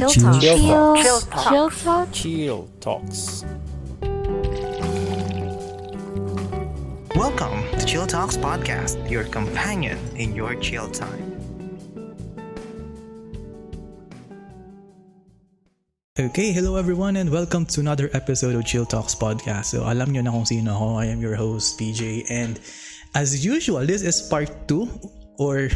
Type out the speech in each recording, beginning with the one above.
Chill Talk. Chill Talk. Chill Talks. Welcome to Chill Talks Podcast, your companion in your chill time. Okay, hello everyone and welcome to another episode of Chill Talks Podcast. So alam nyo na kung sino ako. I am your host, PJ. And as usual, this is part 2 or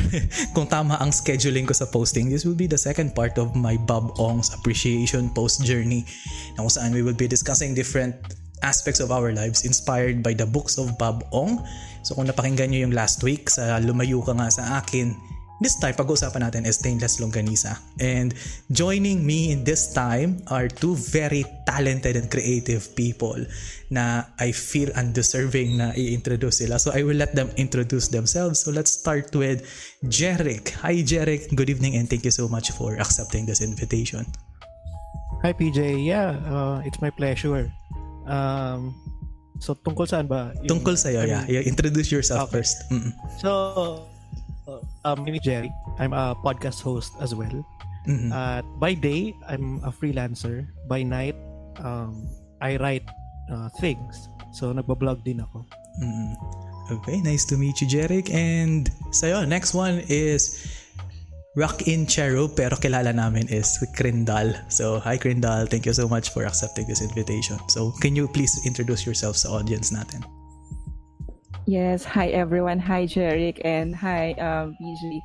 kung tama ang scheduling ko sa posting, this will be the second part of my Bob Ong's appreciation post journey na kung saan we will be discussing different aspects of our lives inspired by the books of Bob Ong. So kung napakinggan nyo yung last week sa Lumayo Ka Nga Sa Akin, this time, pag-uusapan natin is Stainless Longganisa. And joining me in this time are two very talented and creative people na I feel undeserving na i-introduce sila. So I will let them introduce themselves. So let's start with Jeric. Hi Jeric, good evening and thank you so much for accepting this invitation. Hi PJ, it's my pleasure. So tungkol saan ba? Tungkol sa'yo, You introduce yourself first. Mm-mm. So, my name is Jerry. I'm a podcast host as well. Mm-hmm. By day, I'm a freelancer. By night, I write things. So, nagbablog din ako. Mm-hmm. Okay, nice to meet you, Jeric. And sa'yo, next one is Rock in Chero, pero kilala namin is Crindal. So, hi Crindal. Thank you so much for accepting this invitation. So, can you please introduce yourself sa audience natin? Yes, hi everyone. Hi Jeric and hi BG.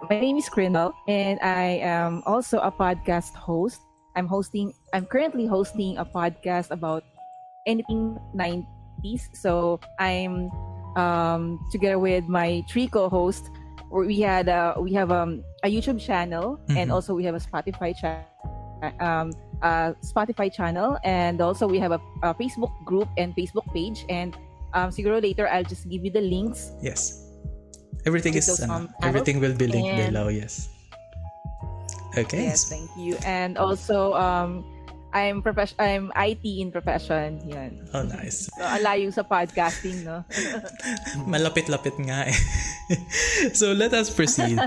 My name is Crindal and I am also a podcast host. I'm currently hosting a podcast about anything 90s. So I'm together with my three co-hosts. We have a YouTube channel and also we have a Spotify channel and also we have a Facebook group and Facebook page and siguro later I'll just give you the links. Yes. Everything will be linked below, yes. Okay. Yes, thank you. And also I'm IT in profession. Yan. Oh, nice. So, alayo sa podcasting, no? Malapit-lapit nga eh. So, let us proceed.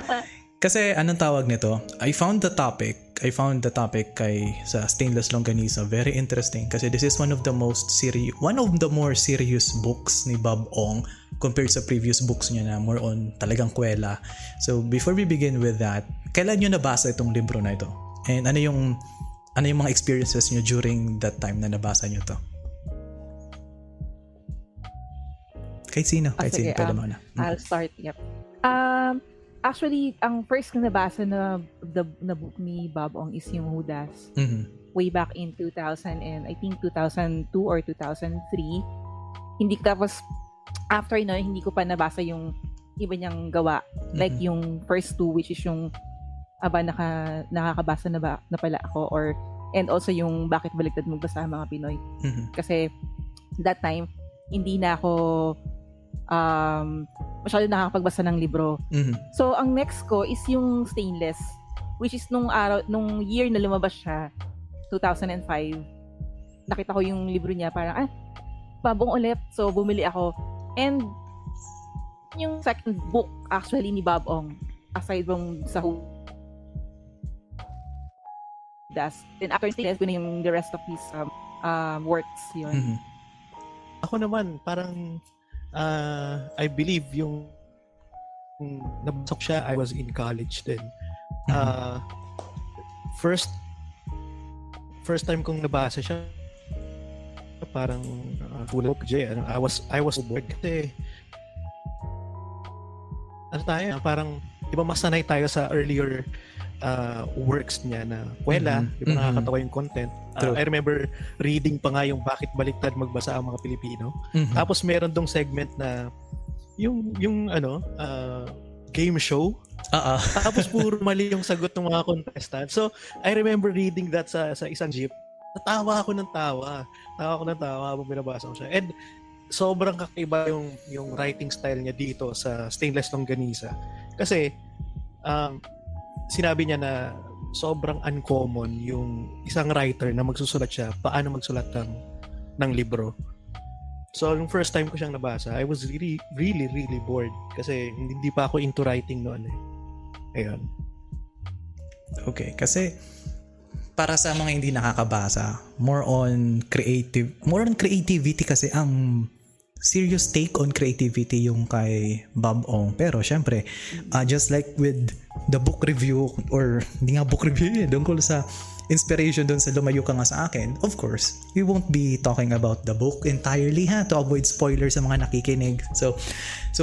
Kasi anong tawag nito? I found the topic sa Stainless Longganisa very interesting kasi this is one of the more serious books ni Bob Ong compared sa previous books niya na more on talagang kwela. So before we begin with that, kailan niyo nabasa itong libro na ito? And ano yung mga experiences niyo during that time na nabasa niyo to? Kahit sino, pwede mo na. I'll start, yep. Actually, ang first ko nabasa na book ni Bob Ong is yung Judas. Mm-hmm. Way back in 2000 and I think 2002 or 2003. Tapos after no, hindi ko pa nabasa yung iba niyang gawa. Like yung first two which is yung nakakabasa na pala ako and also yung Bakit Baligtad Magbasa ang Mga Pinoy. Mm-hmm. Kasi that time hindi na ako masyado nakakapagbasa ng libro. Mm-hmm. So, ang next ko is yung Stainless, which is nung year na lumabas siya, 2005. Nakita ko yung libro niya, parang, pabong ulit. So, bumili ako. And, yung second book, actually, ni Bob Ong, aside from sa Judas. Then, after Stainless, ko na yung the rest of his works, yun. Mm-hmm. Ako naman, parang I believe yung nabasok siya, I was in college then. First time kong nabasa siya, parang full of joy. I was bored kasi parang di ba masanay tayo sa earlier works niya na kwela, di ba nakakatawa yung content. I remember reading pa nga yung Bakit Baliktad Magbasa ang Mga Pilipino. Tapos meron dong segment na yung game show. Tapos puro mali yung sagot ng mga contestants. So I remember reading that sa isang jeep. Natawa ako ng tawa habang binabasa ko siya. And sobrang kakaiba yung writing style niya dito sa Stainless Longganisa. Kasi sinabi niya na sobrang uncommon yung isang writer na magsusulat siya paano magsulat ng libro. So, yung first time ko siyang nabasa, I was really, really, really bored kasi hindi pa ako into writing noon eh. Ayun. Okay, kasi para sa mga hindi nakakabasa, more on creativity kasi ang serious take on creativity yung kay Bob Ong. Pero syempre, just like with the book review, or hindi nga book review yun, tungkol sa inspiration doon sa Lumayo Ka Nga Sa Akin, of course, we won't be talking about the book entirely to avoid spoilers sa mga nakikinig. So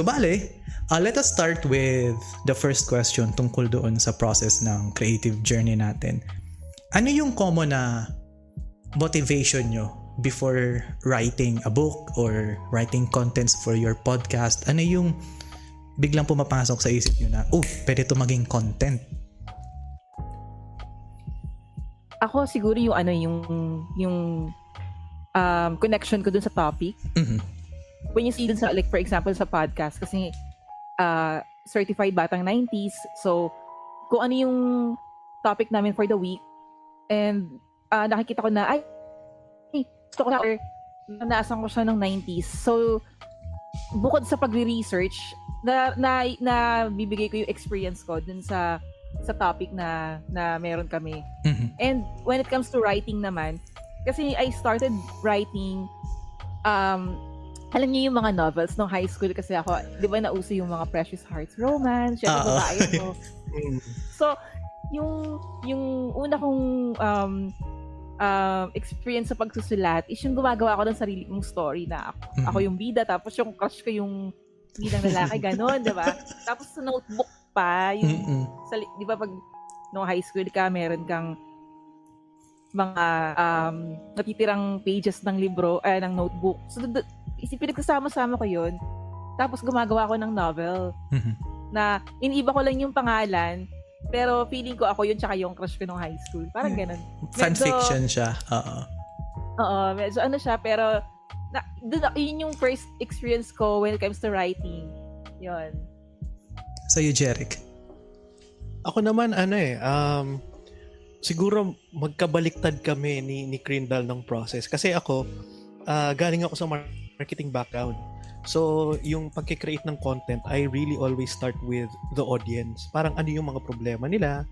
bale, let us start with the first question tungkol doon sa process ng creative journey natin. Ano yung common na motivation nyo before writing a book or writing contents for your podcast? Ano yung biglang pumapasok sa isip nyo na, pwede ito maging content? Ako siguro yung connection ko dun sa topic. Mm-hmm. When you see dun sa, like for example sa podcast, kasi certified batang 90s, so kung ano yung topic namin for the week, and nakikita ko na, gusto ko na, or naasan ko siya ng 90s. So, bukod sa pagre-research, na bibigay ko yung experience ko dun sa topic na meron kami. Mm-hmm. And when it comes to writing naman, kasi I started writing, alam niyo yung mga novels nung high school, kasi ako, di ba nauso yung mga Precious Hearts romance, syempre babae ko. So, yung una kong experience sa pagsusulat is yung gumagawa ko ng sarili kong story na ako yung bida, tapos yung crush ko yung bidang lalaki, ganon, diba? Tapos sa notebook pa, yung, di ba pag no high school ka, meron kang mga natitirang pages ng libro, ng notebook. So, pinagsasama-sama ko yun. Tapos gumagawa ko ng novel na iniiba ko lang yung pangalan, pero feeling ko ako yun tsaka yung crush ko nung high school. Parang ganun. Fanfiction siya. Oo, medyo ano siya, pero yun yung first experience ko when it comes to writing. Yun. Sa'yo, Jeric? Ako naman, siguro magkabaliktad kami ni Crindle ng process. Kasi ako, galing ako sa marketing background. So, yung pagkikreate ng content, I really always start with the audience. Parang ano yung mga problema nila,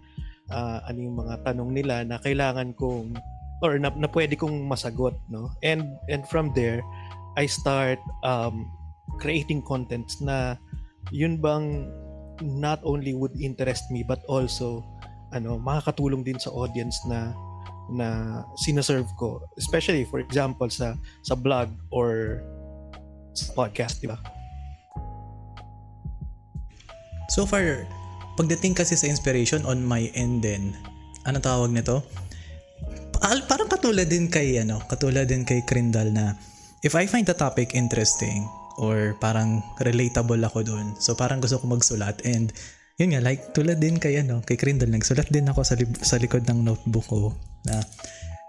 ano yung mga tanong nila na kailangan kong, or na pwede kong masagot, no? And from there, I start creating contents na yun bang not only would interest me, but also makakatulong din sa audience na sinaserve ko. Especially, for example, sa blog or sa podcast, di ba? So far, pagdating kasi sa inspiration on my end din, ano tawag nito? Parang katulad din kay Crindle na if I find the topic interesting or parang relatable ako dun, so parang gusto ko magsulat, and yun nga, like tulad din kay Crindle, nagsulat din ako sa likod ng notebook ko na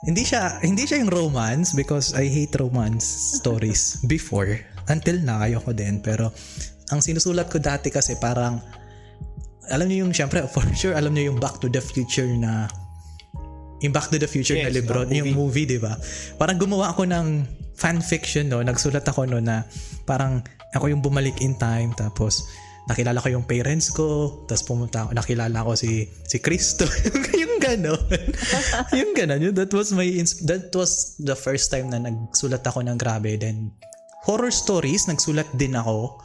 hindi siya yung romance, because I hate romance stories before. Until na, ayoko din. Pero, ang sinusulat ko dati kasi parang, alam niyo yung, syempre, for sure, alam niyo yung Back to the Future na Yes, libro, yung movie, di ba? Parang gumawa ako ng fanfiction, nagsulat ako na parang ako yung bumalik in time, tapos nakilala ko yung parents ko, tapos pumunta ako, nakilala ko si Cristo. yung gano'n. That was the first time na nagsulat ako ng grabe. Then, horror stories, nagsulat din ako.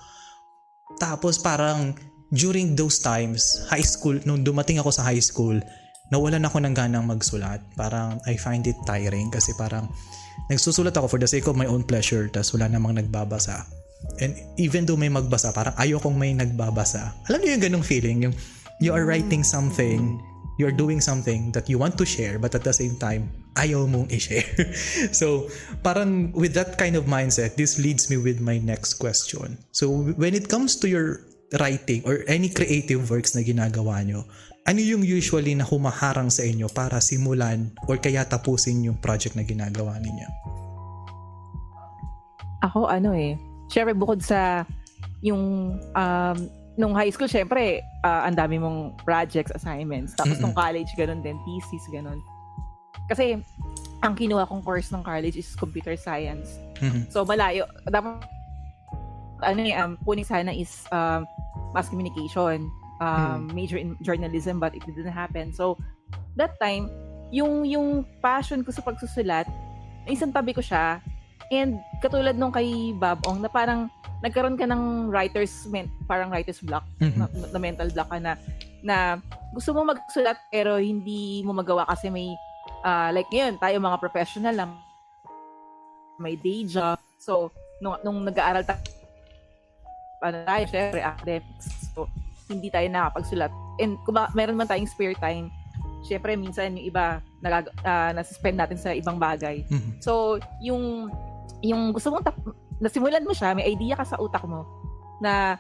Tapos parang during those times, high school, nung dumating ako sa high school, nawalan ako ng ganang magsulat. Parang I find it tiring kasi parang nagsusulat ako for the sake of my own pleasure, tapos wala namang nagbabasa. And even though may magbasa, parang ayokong may nagbabasa. Alam niyo yung ganung feeling, yung you are writing something, you're doing something that you want to share, but at the same time, ayaw mong i-share. So, parang with that kind of mindset, this leads me with my next question. So, when it comes to your writing or any creative works na ginagawa nyo, ano yung usually na humaharang sa inyo para simulan or kaya tapusin yung project na ginagawa ninyo? Ako, syempre bukod sa yung nung high school, syempre ang dami mong projects, assignments, tapos nung college ganun din, thesis ganun. Kasi ang kinuha kong course ng college is computer science. So malayo, dapat puning sana is mass communication, major in journalism, but it didn't happen. So that time, yung passion ko sa pagsusulat, isang tabi ko siya. And katulad nung kay Bob Ong, na parang nagkaroon ka ng parang writer's block, na mental block ka na gusto mo magsulat pero hindi mo magawa kasi may, like ngayon, tayo mga professional lang, may day job. So, nung nag-aaral tayo, syempre, academics. So, hindi tayo nakapagsulat. And kung meron man tayong spare time, syempre, minsan yung iba nasuspend natin sa ibang bagay. So, yung gusto mong nasimulan mo siya, may idea ka sa utak mo na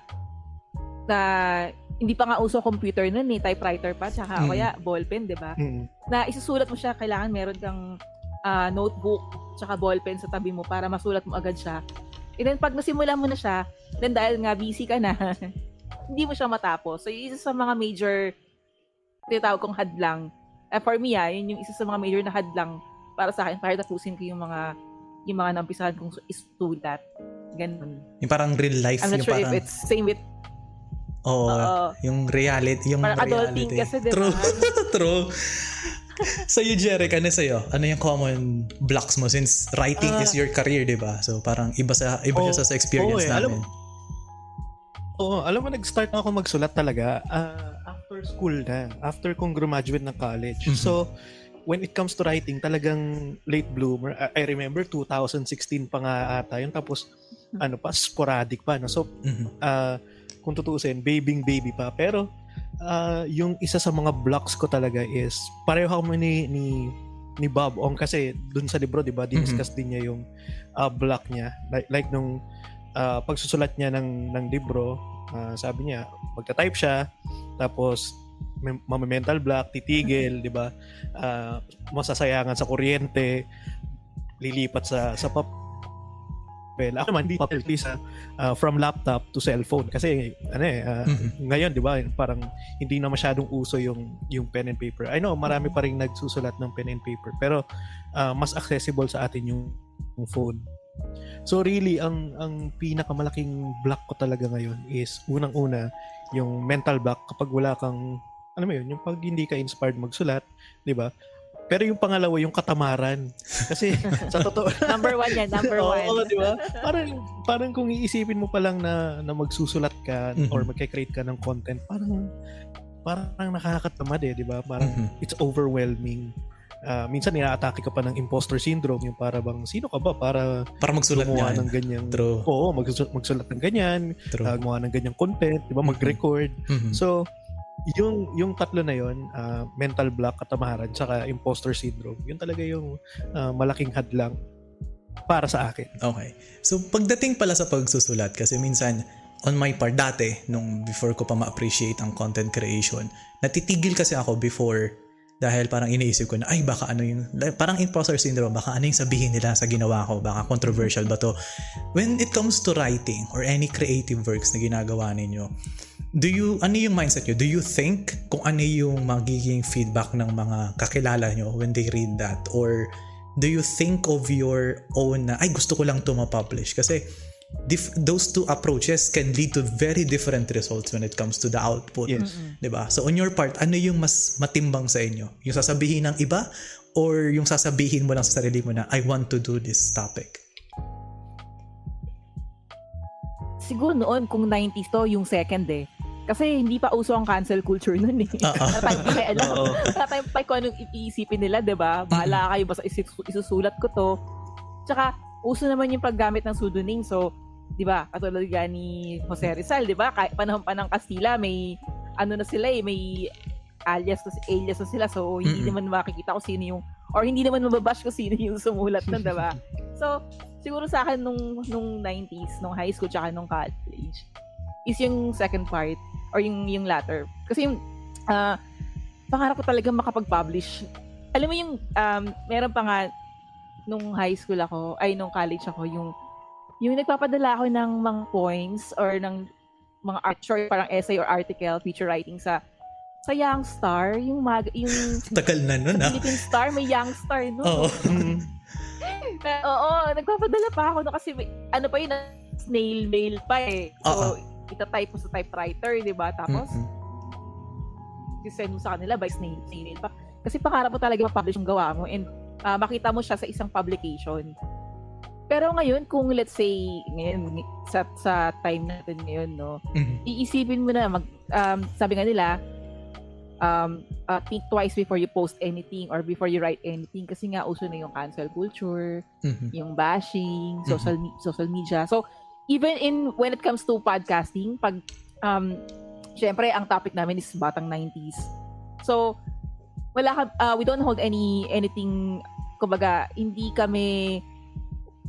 hindi pa nga uso computer nun typewriter pa, tsaka kaya ballpen, di ba? Na isusulat mo siya, kailangan meron kang notebook, tsaka ballpen sa tabi mo para masulat mo agad siya. And then, pag nasimulan mo na siya, then dahil nga busy ka na, hindi mo siya matapos. So, yung isa sa mga major tinatawag kong hadlang. For me, yun yung isa sa mga major na hadlang para sa akin, para tapusin ko yung mga naumpisahan kong isulat. Ganun. Yung parang real life. I'm not sure if it's same with... yung reality. Yung parang adulting kasi, diba? True. So you, Jeric, ano sa'yo? Ano yung common blocks mo since writing is your career, diba? So parang iba siya sa experience namin. Alam mo, nag-start na ako magsulat talaga after school na. After kong graduate ng college. So, when it comes to writing, talagang late bloomer. I remember 2016 pa nga ata yun. Tapos, sporadic pa. No? So, kung tutuusin, baby pa. Pero, yung isa sa mga blocks ko talaga is, pareho kami ni Bob Ong kasi dun sa libro, diba, diniscuss din niya yung block niya. Like nung pagsusulat niya ng libro, sabi niya, magta-type siya, tapos mental block, titigil, di ba? Masasayangan sa kuryente, lilipat sa papel. Ako naman, hindi papel, from laptop to cellphone. Kasi, ngayon, di ba, parang hindi na masyadong uso yung pen and paper. I know, marami pa rin nagsusulat ng pen and paper, pero mas accessible sa atin yung phone. So really, ang pinakamalaking block ko talaga ngayon is unang-una yung mental block kapag wala kang, yung pag hindi ka inspired magsulat, di ba? Pero yung pangalawa, yung katamaran. Kasi sa totoo, number one yan, number one. Oo, di ba? Parang kung iisipin mo pa lang na magsusulat ka or magke-create ka ng content, parang nakakatamad di ba? Parang it's overwhelming. Minsan inaatake ka pa ng imposter syndrome, yung para bang sino ka ba para magsulat ng ganyang magsulat ng ganyan, gumawa ng ganyang content, di ba, mag-record. So yung tatlo na yon, mental block, katamaran, saka imposter syndrome, yun talaga yung malaking hadlang para sa akin. Okay. So pagdating pala sa pagsusulat, kasi minsan on my part, dati nung before ko pa ma-appreciate ang content creation, natitigil kasi ako before. Dahil parang iniisip ko na, baka parang imposter syndrome, baka ano yung sabihin nila sa ginawa ko, baka controversial ba to. When it comes to writing or any creative works na ginagawa ninyo, ano yung mindset nyo? Do you think kung ano yung magiging feedback ng mga kakilala nyo when they read that? Or do you think of your own na, gusto ko lang to ma-publish? Kasi those two approaches can lead to very different results when it comes to the output. Yes. Diba? So on your part, ano yung mas matimbang sa inyo? Yung sasabihin ng iba or yung sasabihin mo lang sa sarili mo na I want to do this topic? Siguro noon kung 90s to, yung second Kasi hindi pa uso ang cancel culture nun Wala tayong alam. Wala tayong kung anong iisipin nila, diba? Bahala kayo, basta isusulat ko to. Tsaka, uso naman yung paggamit ng pseudonym. So, di ba, katulad ni Jose Rizal, di ba? Panahon pa ng Kastila, may na sila may alias na sila. So, hindi naman makikita ko sino yung, or hindi naman mababash ko sino yung sumulat nun, di ba? So, siguro sa akin nung 90s, nung high school, tsaka nung college, is yung second part, or yung latter. Kasi yung, pangarap ko talaga makapag-publish. Alam mo yung, meron pa nga, nung high school ako, nung college ako, yung nagpapadala ako ng mga poems or ng mga art short, parang essay or article, feature writing sa Young Star, yung tagal na nun Philippine Star, may Young Star nun. Oo, nagpapadala pa ako kasi pa yun, snail mail pa So, itatype mo sa typewriter, di ba? Tapos, send mo sa kanila by snail mail pa. Kasi pangarap mo talaga ma-publish yung gawa mo and makita mo siya sa isang publication. Pero ngayon, kung let's say, ngayon, sa time natin ngayon, no, iisipin mo na, sabi nga nila, think twice before you post anything or before you write anything kasi nga uso na yung cancel culture, yung bashing, social media. So, even when it comes to podcasting, pag, syempre, ang topic namin is batang 90s. So, we don't hold anything, kumbaga, hindi kami,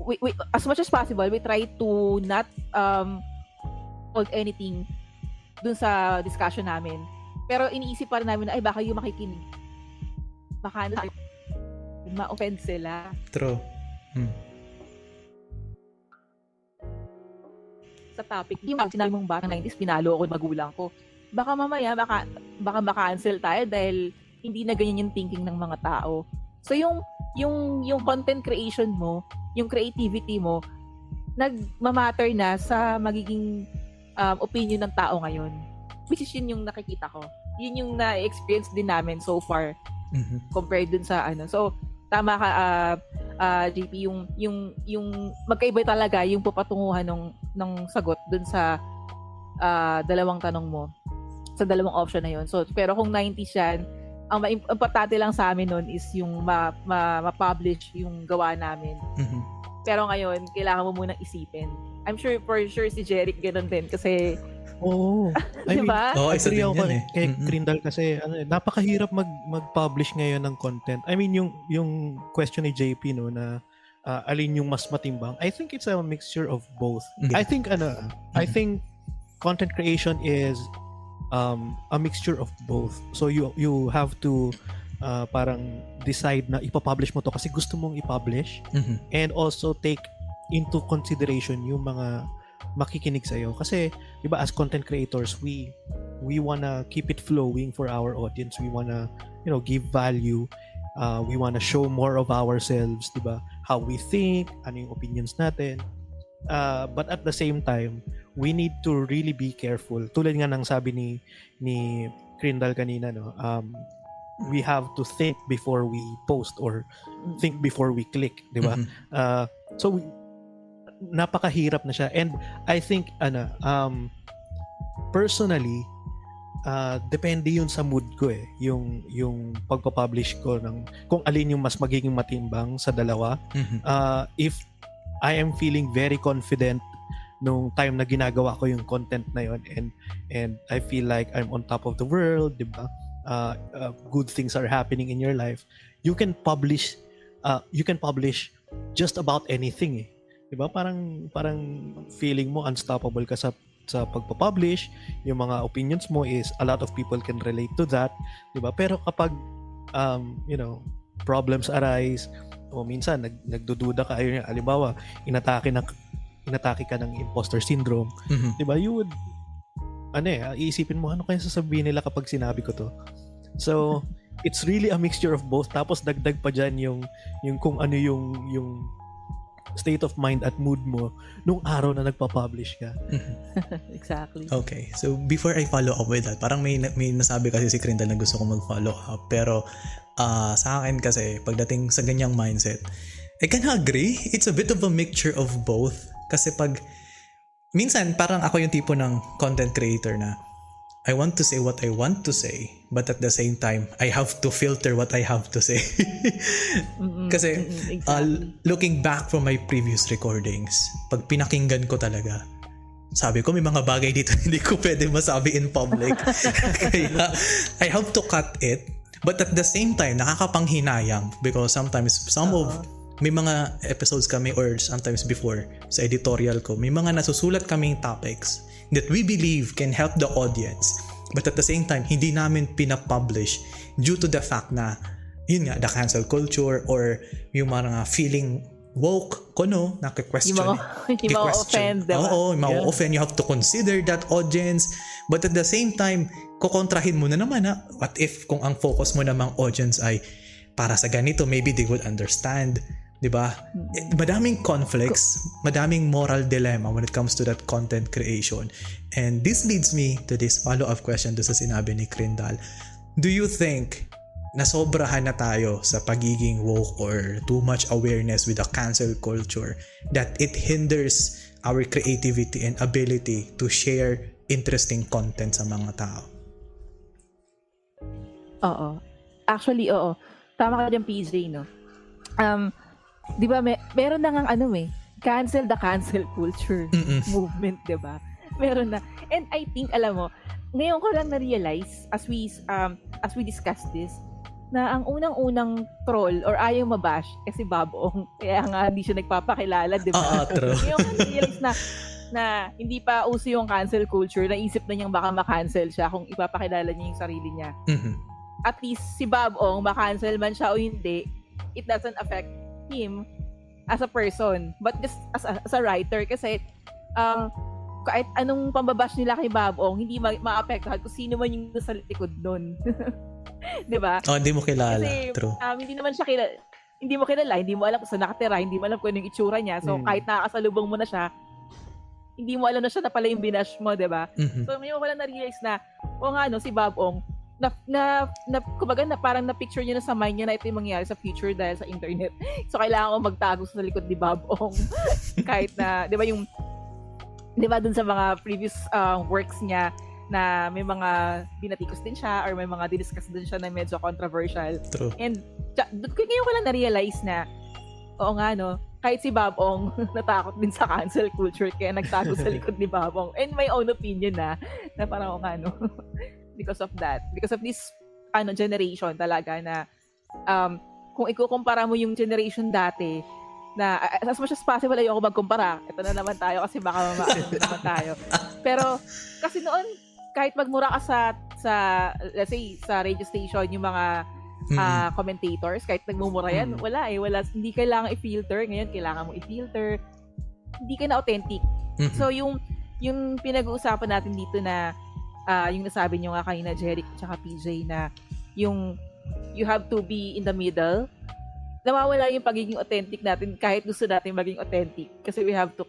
we, as much as possible, we try to not hold anything dun sa discussion namin. Pero iniisip pa rin namin na, baka yung makikinig. Baka ma-offend sila. True. Sa topic, yung sinabi mong batang 90s, pinalo ako ng magulang ko. Baka mamaya, baka maka-cancel tayo dahil hindi na ganyan yung thinking ng mga tao. So yung content creation mo, yung creativity mo, nagmamatter na sa magiging opinion ng tao ngayon. Which is yun yung nakikita ko. Yun yung na-experience din namin so far compared dun sa ano. So, tama ka, JP, yung magkaiba talaga yung pupatunguhan ng sagot dun sa dalawang tanong mo. Sa dalawang option na yun. So, pero kung 90s yan, ang importante lang sa amin nun is yung ma-publish yung gawa namin. Pero ngayon, kailangan mo munang isipin. I'm sure, for sure, si Jeric ganun din kasi diba? Isa din yan kay Crindal kasi napakahirap mag-publish ngayon ng content. I mean, yung question ni JP, no, na alin yung mas matimbang. I think it's a mixture of both. I think content creation is a mixture of both. So you have to parang decide na ipapublish mo to kasi gusto mong ipublish, and also take into consideration yung mga makikinig sa'yo. Kasi, di ba, as content creators, we wanna keep it flowing for our audience. We wanna, give value. We wanna show more of ourselves, di ba? How we think, ano yung opinions natin. But at the same time, we need to really be careful. Tulad nga ng sabi ni Crindal kanina, no? We have to think before we post or think before we click, di ba? So napakahirap na siya, and I think personally depende yun sa mood ko yung pagpa-publish ko ng kung alin yung mas magiging matimbang sa dalawa. If I am feeling very confident nung time na ginagawa ko yung content na yun, and I feel like I'm on top of the world, di ba? Good things are happening in your life, you can publish just about anything, diba? Parang feeling mo unstoppable ka sa pagpa-publish. Yung mga opinions mo is a lot of people can relate to that, diba? Pero kapag problems arise, o minsan nagdududa ka, ayun, halimbawa inatake ka ng imposter syndrome, diba? You would iisipin mo, ano kaya sasabihin nila kapag sinabi ko to? So it's really a mixture of both. Tapos dagdag pa dyan yung kung ano yung state of mind at mood mo nung araw na nagpa-publish ka. Exactly. Okay. So before I follow up with that, parang may nasabi kasi si Crindal na gusto ko mag-follow up. Pero sa akin kasi, pagdating sa ganyang mindset, I can agree. It's a bit of a mixture of both. Kasi minsan parang ako yung tipo ng content creator na I want to say what I want to say, but at the same time, I have to filter what I have to say. Kasi exactly. Looking back from my previous recordings, pag pinakinggan ko talaga, sabi ko may mga bagay dito hindi ko pwede masabi in public. Kaya I have to cut it, but at the same time, nakakapanghinayang because sometimes may mga episodes kami or sometimes before sa editorial ko, may mga nasusulat kaming topics that we believe can help the audience, but at the same time hindi namin pinapublish due to the fact na yun nga, the cancel culture or yung mga feeling woke ko, no, na-question. Yung mga offend, diba? Oo, yung mga offend, you have to consider that audience, but at the same time kukontrahin mo na naman na what if kung ang focus mo namang audience ay para sa ganito, maybe they would understand. Diba? Madaming conflicts, madaming moral dilemma when it comes to that content creation. And this leads me to this follow-up question do sa sinabi ni Crindal. Do you think nasobrahan na tayo sa pagiging woke or too much awareness with the cancel culture that it hinders our creativity and ability to share interesting content sa mga tao. Oo. Actually, oo. Tama ka dyan, PJ, no? Di ba, meron na ngang cancel the cancel culture movement, di ba? Meron na. And I think, alam mo, ngayon ko lang na-realize as we discuss this, na ang unang-unang troll or ayaw mabash si Babong. Kaya nga hindi siya nagpapakilala, di ba? True. Ngayon ko na-realize na hindi pa uso yung cancel culture, naisip na niyang baka ma-cancel siya kung ipapakilala niya yung sarili niya. At least si Babong, ma-cancel man siya o hindi, it doesn't affect him as a person, but just as a writer. Kasi kahit anong pambabash nila kay Babong, hindi ma-apektuhan kung sino man yung nasa likod nun. Diba? Hindi mo kilala. Kasi, True. hindi naman siya kilala. Hindi mo kilala, hindi mo alam kung saan nakatira, hindi mo alam kung ano yung itsura niya. So, kahit nakakasalubong mo na siya, hindi mo alam na siya na pala yung binash mo, diba? So, ngayon ko lang na-realize na, si Babong, kumbaga parang na-picture niya na sa mind niya na ito yung mangyayari sa future dahil sa internet. So, kailangan ko magtago sa likod ni Babong. Kahit na, di ba dun sa mga previous works niya, na may mga binatikos din siya or may mga didiscuss din siya na medyo controversial. True. And ngayon ko lang na-realize na kahit si Babong natakot din sa cancel culture kaya nagtago sa likod ni Babong. And my own opinion na parang because of that. Because of this generation talaga na kung ikukumpara mo yung generation dati na as much as possible ayoko magkumpara. Ito na naman tayo kasi baka naman tayo. Pero kasi noon kahit magmura ka sa let's say sa radio station yung mga commentators, kahit nagmumura yan, wala, hindi kailangan i-filter. Ngayon kailangan mo i-filter. Hindi ka na authentic. So yung pinag-uusapan natin dito na yung nasabi nyo nga kanina, Jeric at PJ, na yung you have to be in the middle. Nawawala yung pagiging authentic natin kahit gusto natin maging authentic kasi we have to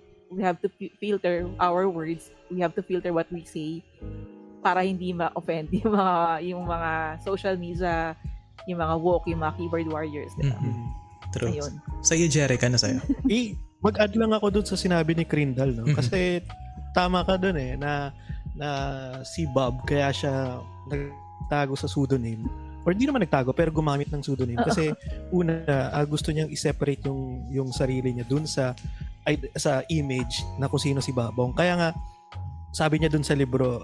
filter our words. We have to filter what we say para hindi ma-offend yung mga social media, yung mga woke, yung mga keyboard warriors, diba? True. Ayun. Sa'yo, Jeric, ano sa'yo? Mag-add lang ako dun sa sinabi ni Crindal, no? Kasi tama ka dun na si Bob kaya siya nagtago sa pseudonym. Or hindi naman nagtago pero gumamit ng pseudonym kasi gusto niyang i-separate yung sarili niya dun sa image na kung sino si Babong. Kaya nga sabi niya dun sa libro,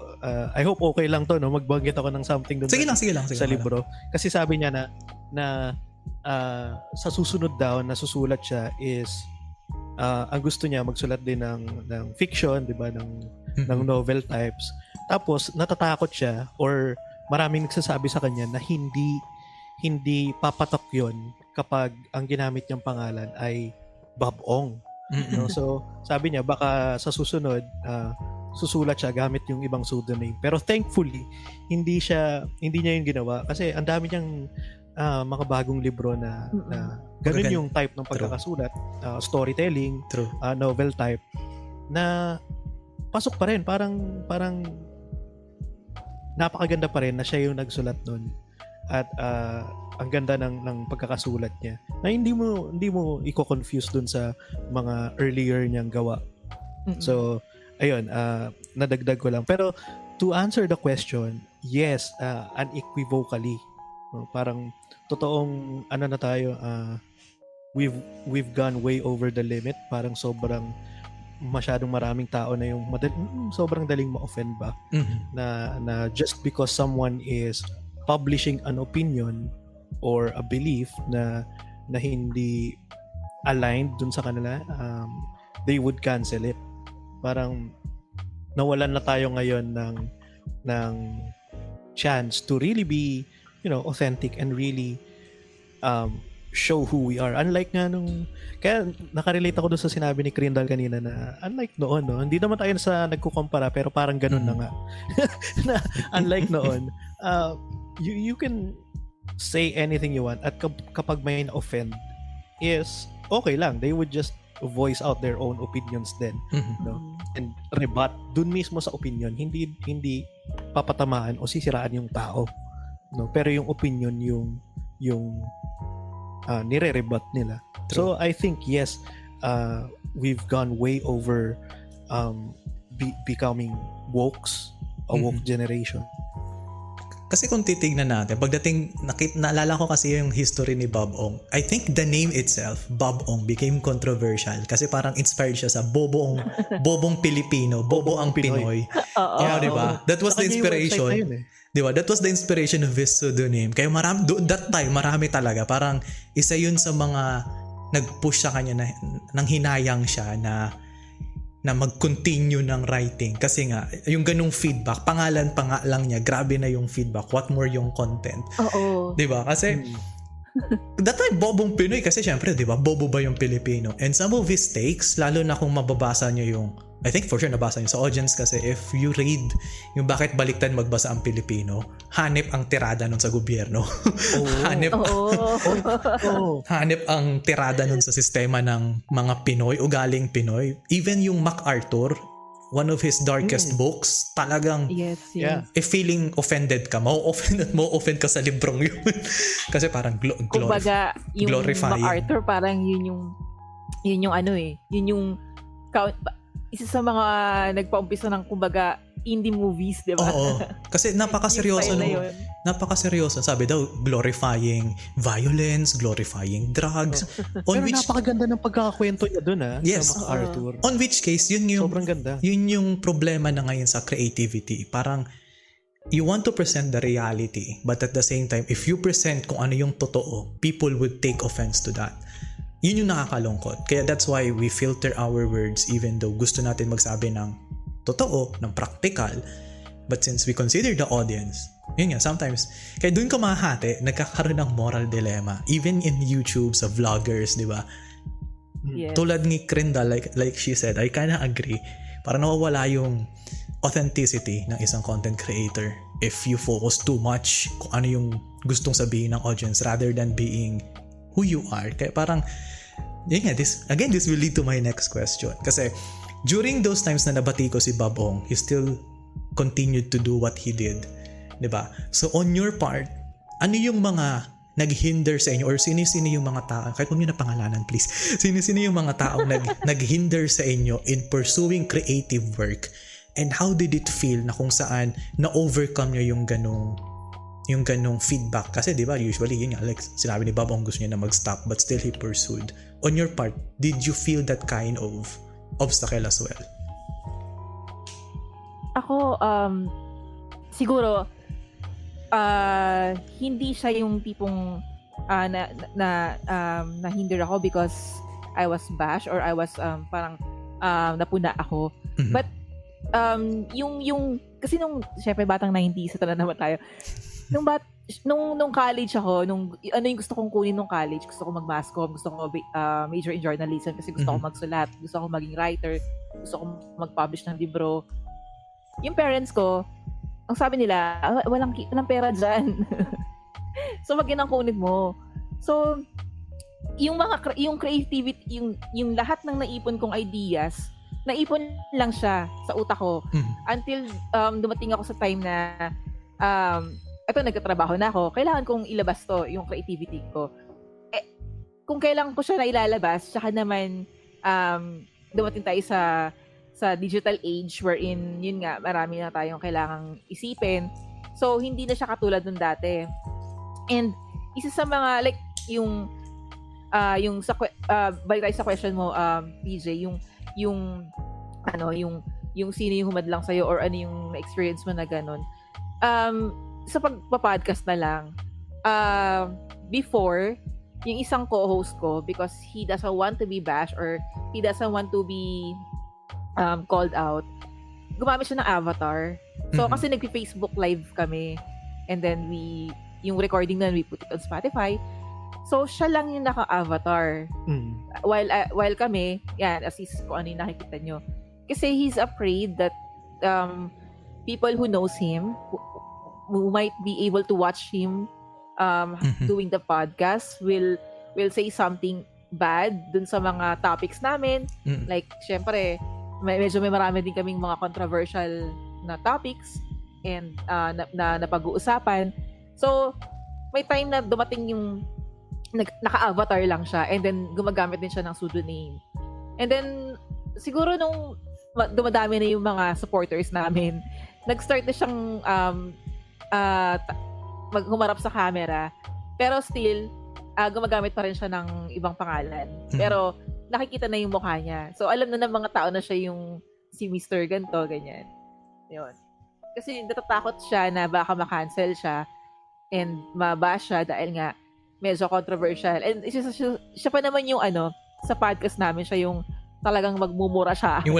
I hope okay lang to, no? Magbanggit ako ng something dun Sige lang. sa libro. Kasi sabi niya na sa susunod daw na susulat siya is ang gusto niya magsulat din ng fiction, 'di ba, ng novel types. Tapos natatakot siya or maraming nagsasabi sa kanya na hindi papatok 'yon kapag ang ginamit niyang pangalan ay Babong. No? So sabi niya baka sa susunod susulat siya gamit yung ibang pseudonym. Pero thankfully hindi niya yung ginawa kasi ang dami niyang mga bagong libro na ganun yung type ng pagkakasulat, storytelling, novel type na pasok pa rin, parang napakaganda pa rin na siya yung nagsulat nun at ang ganda ng pagkakasulat niya na hindi mo i-confuse dun sa mga earlier niyang gawa. So ayun, nadagdag ko lang, pero to answer the question, yes, unequivocally, parang totoong na tayo, we've gone way over the limit, parang sobrang masyadong maraming tao na yung sobrang daling ma-offend ba na just because someone is publishing an opinion or a belief na hindi aligned dun sa kanila, they would cancel it. Parang nawalan na tayo ngayon ng chance to really be, authentic and really show who we are. Unlike nga kaya nakarelate ako doon sa sinabi ni Crindal kanina na unlike noon, no? Hindi naman tayo nagkukumpara pero parang ganun na nga. Na unlike noon, you can say anything you want at kapag may na-offend is okay lang. They would just voice out their own opinions then, no? And rebut dun mismo sa opinion, hindi papatamaan o sisiraan yung tao, no? Pero yung opinion yung nire-rebut nila. So I think yes, we've gone way over becoming wokes, a woke generation. Kasi kung titignan natin, pagdating, naalala ko kasi yung history ni Bob Ong. I think the name itself, Bob Ong, became controversial kasi parang inspired siya sa bobong Pilipino, bobo ang Pinoy. Oo. Di ba? That was the inspiration. Di ba? That was the inspiration of his pseudonym. Kaya that time, marami talaga. Parang isa yun sa mga nag-push sa kanya nang hinayang siya na mag-continue ng writing kasi nga yung ganung feedback, pangalan pa nga lang niya, grabe na yung feedback, what more yung content. Oo. 'Di ba? Kasi that time bobong Pinoy kasi syempre 'di ba, bobo ba yung Pilipino, and some of his takes, lalo na kung mababasa niyo yung, I think for sure nabasa niyo sa audience kasi if you read yung bakit baliktad magbasa ang Pilipino, hanip ang tirada nun sa gobyerno. Hanip ang tirada nun sa sistema ng mga Pinoy, ugaling Pinoy. Even yung MacArthur, one of his darkest books, talagang if feeling offended ka, mau-offend ka sa librong yun. Kasi parang kumbaga, yung glorifying. MacArthur parang yun yung isa sa mga nagpaumpisa ng kumbaga indie movies, di ba? Oo. Kasi napakaseryoso. Napakaseryoso. Sabi daw, glorifying violence, glorifying drugs. Pero napakaganda ng pagkakakwento niya dun yes. Sa MacArthur. On which case, sobrang ganda. Yun yung problema na ngayon sa creativity. Parang, you want to present the reality, but at the same time, if you present kung ano yung totoo, people would take offense to that. Yun yung nakakalungkot. Kaya that's why we filter our words even though gusto natin magsabi ng totoo, ng practical. But since we consider the audience, yun nga, sometimes, kaya dun ka mahahati, nagkakaroon ng moral dilemma. Even in YouTube, sa vloggers, di ba? Yes. Tulad ni Krinda, like she said, I kinda agree. Parang nawawala yung authenticity ng isang content creator if you focus too much kung ano yung gustong sabihin ng audience rather than being who you are. Kaya parang, yun nga, this will lead to my next question. Kasi, during those times na nabati ko si Bob Ong, he still continued to do what he did. Diba? So, on your part, ano yung mga naghinder sa inyo or sino-sino yung mga tao, kahit kung yun na pangalanan, please, sino-sino yung mga taong naghinder sa inyo in pursuing creative work, and how did it feel na kung saan na-overcome nyo yung ganong feedback? Kasi di ba usually yun nga, like sinabi ni Bob Ong gusto niya na mag-stop but still he pursued. On your part, did you feel that kind of obstacle as well? Ako, siguro hindi siya yung tipong na-hinder ako because I was bashed or I was parang napuna ako. Mm-hmm. But yung kasi nung syempre batang 90s na naman tayo. Nung college ako, ano yung gusto kong kunin nung college, gusto ko mag-mass comm, gusto ko major in journalism kasi gusto ko magsulat, gusto ko maging writer, gusto ko mag-publish ng libro. Yung parents ko, ang sabi nila, walang pera dyan. So, wag yun ang kunin mo. So, yung creativity, yung lahat ng naipon kong ideas, naipon lang siya sa utak ko. Until dumating ako sa time na eto, nagtatrabaho na ako, kailangan kong ilabas to, yung creativity ko. Kung kailangan ko siya na ilalabas, tsaka naman dumating tayo sa digital age wherein, yun nga, marami na tayong kailangang isipin. So, hindi na siya katulad nung dati. And, isa sa mga, like, balik tayo sa question mo, PJ, yung sino yung humadlang sa'yo or ano yung na-experience mo na ganun. Sa pagpa-podcast na lang, before, yung isang co-host ko, because he doesn't want to be bashed or he doesn't want to be called out, gumamit siya ng avatar. So, kasi nagpi-Facebook live kami, and then yung recording na we put it on Spotify. So, siya lang yung naka-avatar. While kami, yan, as is kung ano yung nakikita nyo. Kasi he's afraid that people who knows him, who might be able to watch him doing the podcast, will say something bad dun sa mga topics namin. Like, syempre, medyo may marami din kaming mga controversial na topics and na pag-uusapan. So, may time na dumating yung naka-avatar lang siya and then gumagamit din siya ng pseudonym. And then, siguro nung dumadami na yung mga supporters namin, nag-start na siyang humarap sa camera. Pero still, gumagamit pa rin siya ng ibang pangalan. Pero, nakikita na yung mukha niya. So, alam na ng mga tao na siya yung si Mr. Ganto, ganyan. Yun. Kasi natatakot siya na baka ma-cancel siya and mabash siya dahil nga medyo controversial. And siya pa naman yung sa podcast namin, siya yung talagang magmumura siya. Yung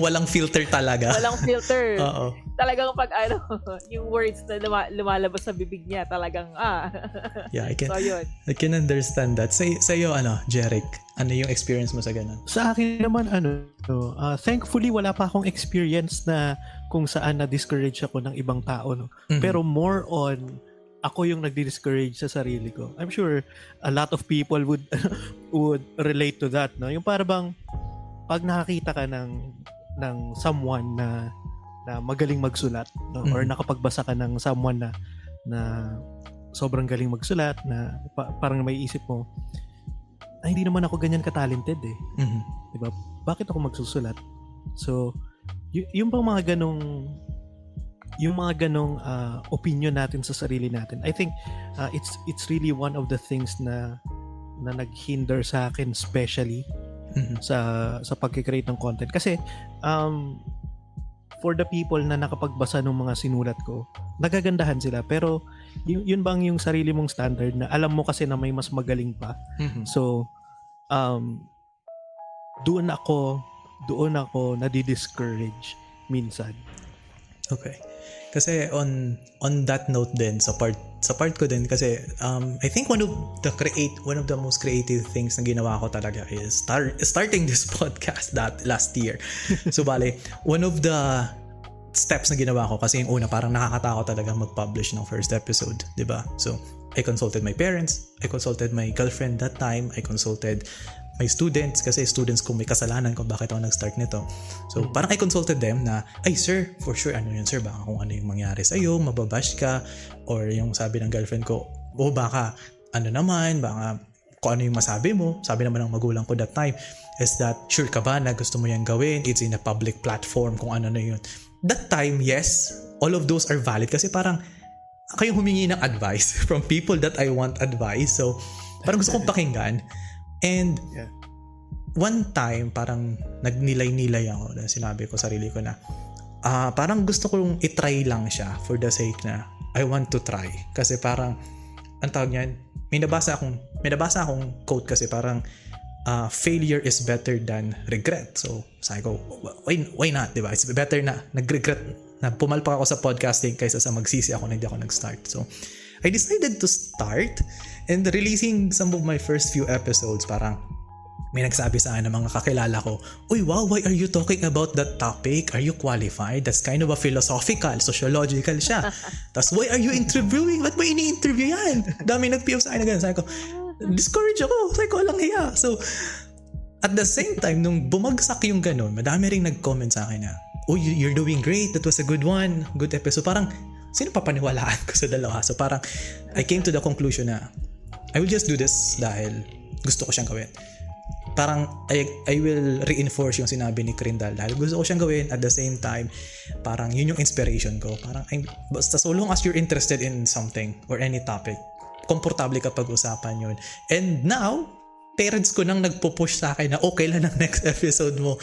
walang filter talaga. Walang filter. Oo. Talagang pag yung words na lumalabas sa bibig niya, talagang Yeah, so yun. I can understand that. Sa iyo, Jeric, ano yung experience mo sa ganun? Sa akin naman, thankfully, wala pa akong experience na kung saan na-discourage ako ng ibang tao. No? Mm-hmm. Pero more on, ako yung nagdi-discourage sa sarili ko. I'm sure a lot of people would relate to that. No? Yung para bang, pag nakakita ka ng someone na magaling magsulat, no? Or nakapagbasa ka ng someone na sobrang galing magsulat, na parang may isip mo, hindi naman ako ganyan ka-talented eh. Mm-hmm. Diba? Bakit ako magsusulat? So, yung bang mga ganong opinion natin sa sarili natin, I think it's really one of the things na naghinder sa akin, especially sa pagkikreate ng content. Kasi for the people na nakapagbasa ng mga sinulat ko, nagagandahan sila, pero yun bang yung sarili mong standard na alam mo kasi na may mas magaling pa. So doon ako nadi-discourage minsan. Okay. Kasi on that note din, sa part ko din, kasi I think one of the most creative things na ginawa ko talaga is starting this podcast that last year. So bale, one of the steps na ginawa ko, kasi yung una parang nakakatakot talaga mag-publish ng first episode, 'di ba? So I consulted my parents, I consulted my girlfriend that time, I consulted my students, kasi students kung may kasalanan kung bakit ako nag-start nito. So, parang I consulted them na, ay sir, for sure, ano yun sir, baka kung ano yung mangyari sa'yo, mababash ka, or yung sabi ng girlfriend ko, baka, baka kung ano yung masabi mo, sabi naman ng magulang ko that time, is that, sure ka ba na gusto mo yan gawin, it's in a public platform, kung ano na yun. That time, yes, all of those are valid, kasi parang, ako yung humingi ng advice from people that I want advice, so, parang gusto kong pakinggan. And one time, parang nagnilay-nilay ako na sinabi ko sarili ko na parang gusto kong itry lang siya for the sake na I want to try. Kasi parang, ang tawag niyan, may nabasa akong quote kasi parang failure is better than regret. So, sabi ko, why not, diba? It's better na nag-regret, na pumalpak ako sa podcasting kaysa sa magsisi ako na hindi ako nag-start. So, I decided to start, and releasing some of my first few episodes, parang may nagsabi sa akin ng mga kakilala ko, uy, wow, why are you talking about that topic? Are you qualified? That's kind of a philosophical, sociological siya. Tapos, why are you interviewing? Ba't mo ini-interview yan? Dami nag-PM sa akin na gano'n. Sabi ko, discourage ako. Sabi ko, walang hiya. So, at the same time, nung bumagsak yung gano'n, madami rin nag-comment sa akin na, oh, you're doing great. That was a good one. Good episode. Parang, sino papaniwalaan ko sa dalawa? So parang, I came to the conclusion na, I will just do this dahil gusto ko siyang gawin. Parang, I will reinforce yung sinabi ni Crindal dahil gusto ko siyang gawin, at the same time, parang yun yung inspiration ko. Parang, basta so long as you're interested in something or any topic, komportable ka pag-usapan yun. And now, parents ko nang nagpo-push sa akin na okay lang ng next episode mo.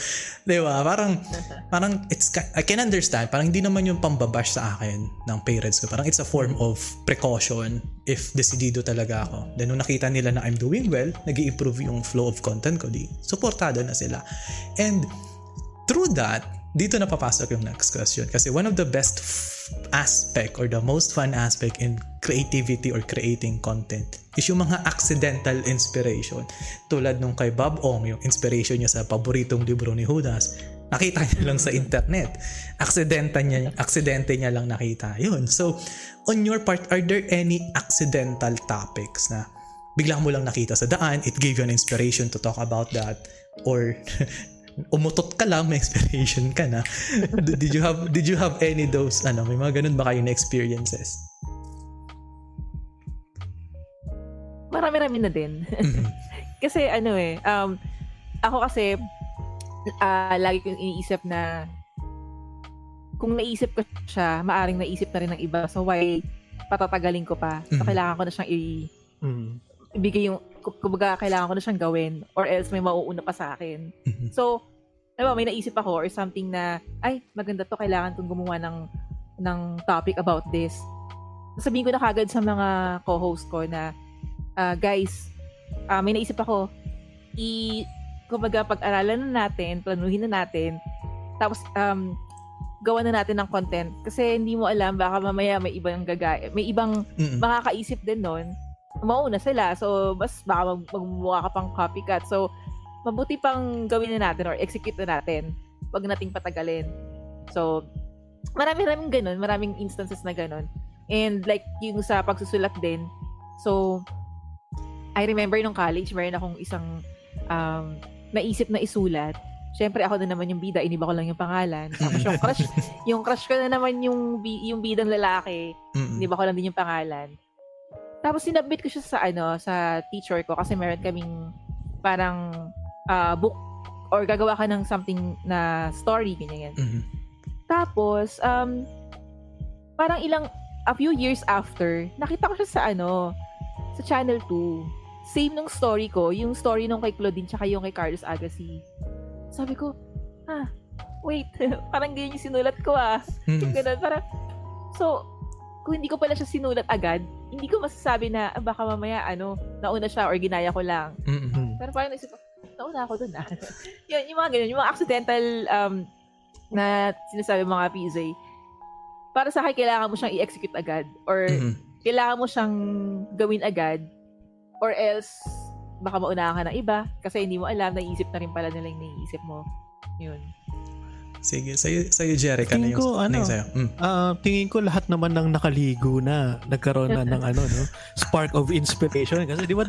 Diba? Parang I can understand. Parang hindi naman yung pambabash sa akin ng parents ko. Parang it's a form of precaution if decidido talaga ako. Then nung nakita nila na I'm doing well, nag-i-improve yung flow of content ko, di supportado na sila. And through that, dito na papasok yung next question. Kasi one of the best aspect or the most fun aspect in creativity or creating content is yung mga accidental inspiration. Tulad nung kay Bob Ong, yung inspiration niya sa paboritong libro ni Judas, nakita niya lang sa internet. Aksidente niya lang nakita. Yun. So, on your part, are there any accidental topics na bigla mo lang nakita sa daan, it gave you an inspiration to talk about that, or umutot ka lang, may inspiration ka na? Did you have any those, may mga ganun ba kayo na experiences? marami-rami na din. Kasi ako kasi lagi kong iniisip na kung naisip ko siya, maaring naisip na rin ng iba. So why patatagalin ko pa? So kailangan ko na siyang ibigay yung, kumbaga kailangan ko na siyang gawin or else may mauuna pa sa akin. So, may naisip ako or something na, ay, maganda to, kailangan kong gumawa ng topic about this. Sabihin ko na kagad sa mga co-host ko na, guys, may naisip ako, kumbaga pag-aralan na natin, planuhin na natin, tapos gawa na natin ng content. Kasi hindi mo alam, baka mamaya may ibang makakaisip din nun, mauna sila. So, baka magmumukha ka pang copycat. So, mabuti pang gawin na natin or execute na natin. Huwag nating patagalin. So, maraming ganun. Maraming instances na ganun. And like, yung sa pagsusulat din. So, I remember nung college, meron akong isang naisip na isulat. Siyempre, ako na naman yung bida. Iniba ko lang yung pangalan. Tapos yung crush ko na naman yung bidang lalaki. Iniba ko lang din yung pangalan. Tapos sinubmit ko siya sa teacher ko kasi meron kaming parang book or gagawa ka ng something na story, ganyan. Tapos parang a few years after, nakita ko siya sa Channel 2. Same nung story ko, yung story nung kay Claudine tsaka yung kay Carlos Agassi. Sabi ko, wait, parang ganyan yung sinulat ko Ganun, parang, so, kung hindi ko pala siya sinulat agad, hindi ko masasabi na baka mamaya nauna siya or ginaya ko lang. Pero parang naisip ko, nauna ako dun Yun, yung mga ganun, yung mga accidental na sinasabi mga PJ. Para sa akin, kailangan mo siyang i-execute agad or kailangan mo siyang gawin agad or else baka maunahan ka ng iba kasi hindi mo alam, naiisip na rin pala nila yung naiisip mo. Yun. Sige, sa'yo Jeric, ano yung sa'yo? Tingin ko lahat naman ng nakaligo na nagkaroon na ng spark of inspiration. Kasi di ba,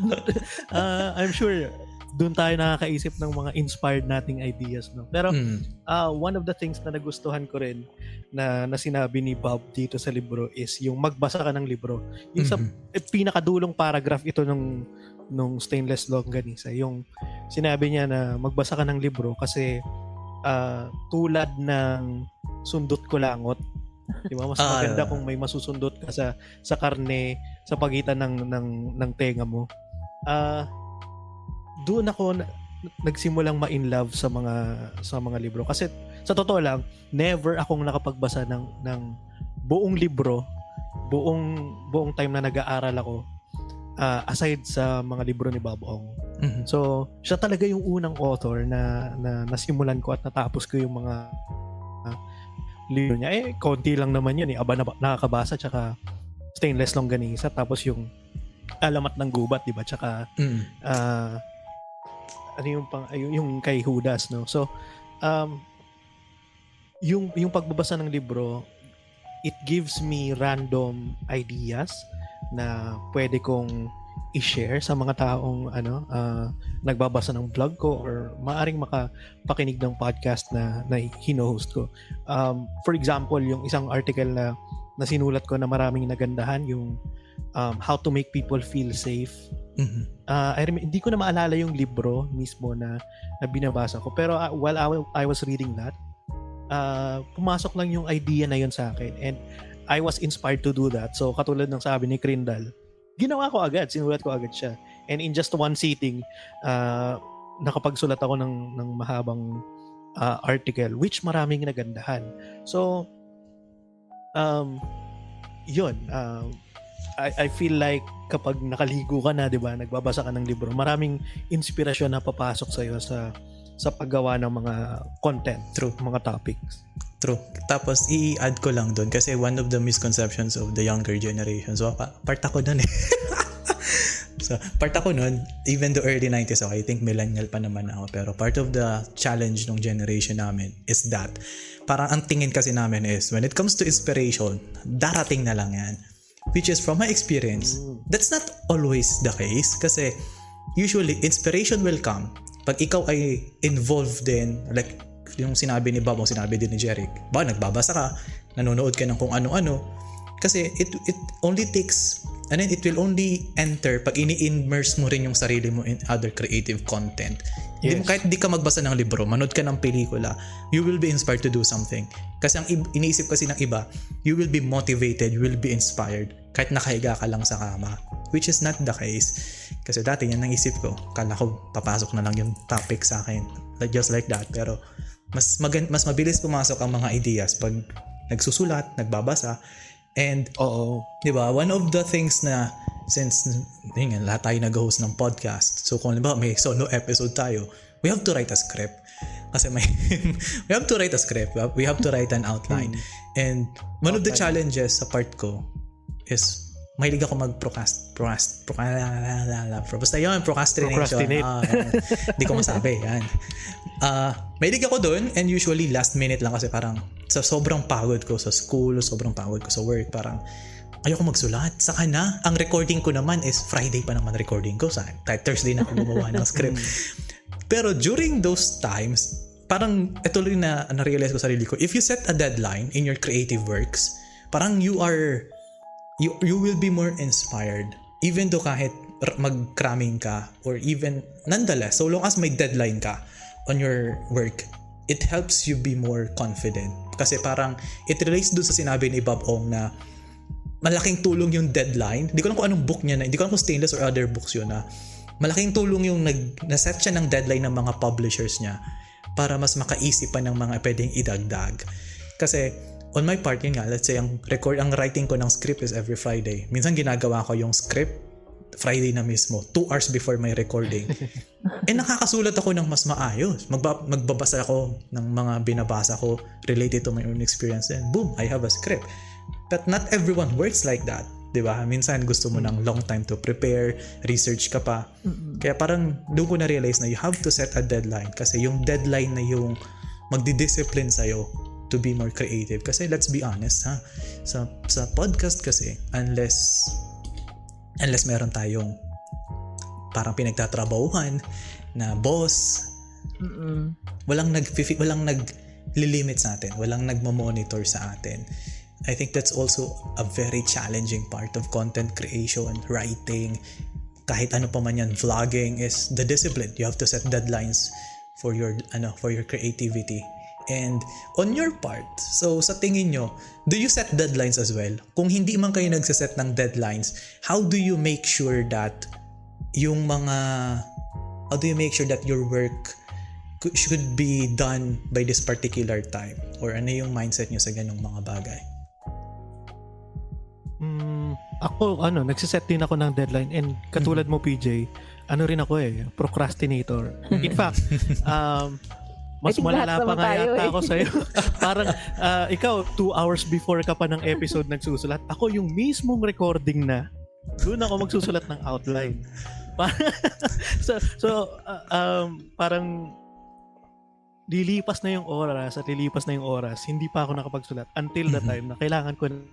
I'm sure doon tayo nakakaisip ng mga inspired nating ideas. No? Pero one of the things na nagustuhan ko rin na sinabi ni Bob dito sa libro is yung magbasa ka ng libro. Yung sa pinakadulong paragraph ito nung Stainless Longganisa. Yung sinabi niya na magbasa ka ng libro kasi tulad ng sundot kulangot, di ba? Mas maganda kung may masusundot ka sa karne sa pagitan ng tenga mo. Doon ako nagsimulang ma-in love sa mga libro kasi sa totoo lang never akong nakapagbasa ng buong libro buong time na nag-aaral ako aside sa mga libro ni Bob Ong. So, siya talaga yung unang author na nasimulan ko at natapos ko yung mga libro niya. Konti lang naman yun Aba na nakakabasa tsaka Stainless Longganisa tapos yung Alamat ng Gubat, di ba? Tsaka yung kay Judas, no? So, yung pagbabasa ng libro, it gives me random ideas na pwede kong i-share sa mga taong nagbabasa ng blog ko or maaring makapakinig ng podcast na hino-host ko. For example, yung isang article na sinulat ko na maraming nagandahan, yung How to Make People Feel Safe. Hindi ko na maalala yung libro mismo na binabasa ko, pero while I was reading that, pumasok lang yung idea na yun sa akin and I was inspired to do that. So katulad ng sabi ni Crindal, ginawa ko agad, sinulat ko agad siya. And in just one sitting, nakapagsulat ako ng mahabang article which maraming nagandahan. So yun, I feel like kapag nakaligo ka na, 'di ba, nagbabasa ka ng libro, maraming inspirasyon na papasok sa iyo sa paggawa ng mga content, mga topics. True. Tapos i-add ko lang doon kasi one of the misconceptions of the younger generation. So part ako doon So part ako noon, even the early 90s, I think millennial pa naman ako, pero part of the challenge ng generation namin is that parang ang tingin kasi namin is when it comes to inspiration, darating na lang yan. Which is from my experience, that's not always the case kasi usually inspiration will come pag ikaw ay involved din, like yung sinabi ni Bob, o sinabi din ni Jeric, nagbabasa ka, nanonood ka ng kung ano-ano, kasi it only takes And then it will only enter pag ini-immerse mo rin yung sarili mo in other creative content. Yes. Kahit di ka magbasa ng libro, manood ka ng pelikula, you will be inspired to do something. Kasi ang iniisip kasi ng iba, you will be motivated, you will be inspired kahit nakahiga ka lang sa kama. Which is not the case. Kasi dati yan ang isip ko. Kala ko papasok na lang yung topic sa akin. Just like that. Pero mas mabilis pumasok ang mga ideas pag nagsusulat, nagbabasa. And, di ba, one of the things na, since yun, lahat tayo nag-host ng podcast, so kung ba may solo episode tayo, we have to write a script. Kasi we have to write a script. We have to write an outline. And one of the challenges sa part ko is, mahilig ako basta yun, procrastination. Hindi ko masabi. Yan. Mahilig ako dun, and usually last minute lang kasi parang sa sobrang pagod ko sa school, sobrang pagod ko sa work, parang ayoko magsulat. Saka na, ang recording ko naman is Friday pa naman recording ko. Thursday na ako gumawa ng script. Pero during those times, parang ito rin na na-realize ko sa sarili ko, if you set a deadline in your creative works, parang you will be more inspired. Even though kahit mag-cramming ka, or even nonetheless, so long as may deadline ka on your work, it helps you be more confident. Kasi parang it relates dun sa sinabi ni Bob Ong na malaking tulong yung deadline. Hindi ko alam kung anong book niya na, hindi ko alam kung Stainless or other books yun na malaking tulong yung na-set siya ng deadline ng mga publishers niya para mas makaisip pa ng mga pwedeng idagdag. Kasi on my part, yun nga, let's say ang writing ko ng script is every Friday. Minsan ginagawa ko yung script Friday na mismo, 2 hours before my recording. Nakakasulat ako ng mas maayos. Magbabasa ako ng mga binabasa ko related to my own experience, and boom, I have a script. But not everyone works like that, di ba? Minsan gusto mo ng long time to prepare, research ka pa. Kaya parang doon ko na-realize na you have to set a deadline, kasi yung deadline na yung magdidiscipline sa'yo to be more creative. Kasi let's be honest, ha, sa podcast kasi, unless meron tayong parang pinagtatrabahuhan na boss, walang naglilimit sa atin, walang nagmo-monitor sa atin. I think that's also a very challenging part of content creation, writing, kahit ano pa man yan, vlogging, is the discipline. You have to set deadlines for your creativity. And on your part, so sa tingin nyo, do you set deadlines as well? Kung hindi man kayo nagsaset ng deadlines, how do you make sure that your work should be done by this particular time? Or ano yung mindset nyo sa ganong mga bagay? Ako, nagsiset din ako ng deadline, and katulad mo, PJ, rin ako procrastinator. In fact, mas malala pa nga yata ako sa'yo. Parang ikaw, 2 hours before ka pa ng episode nagsusulat. Ako yung mismong recording na, doon ako magsusulat ng outline. Parang lilipas na yung oras, hindi pa ako nakapagsulat until the time na kailangan ko ng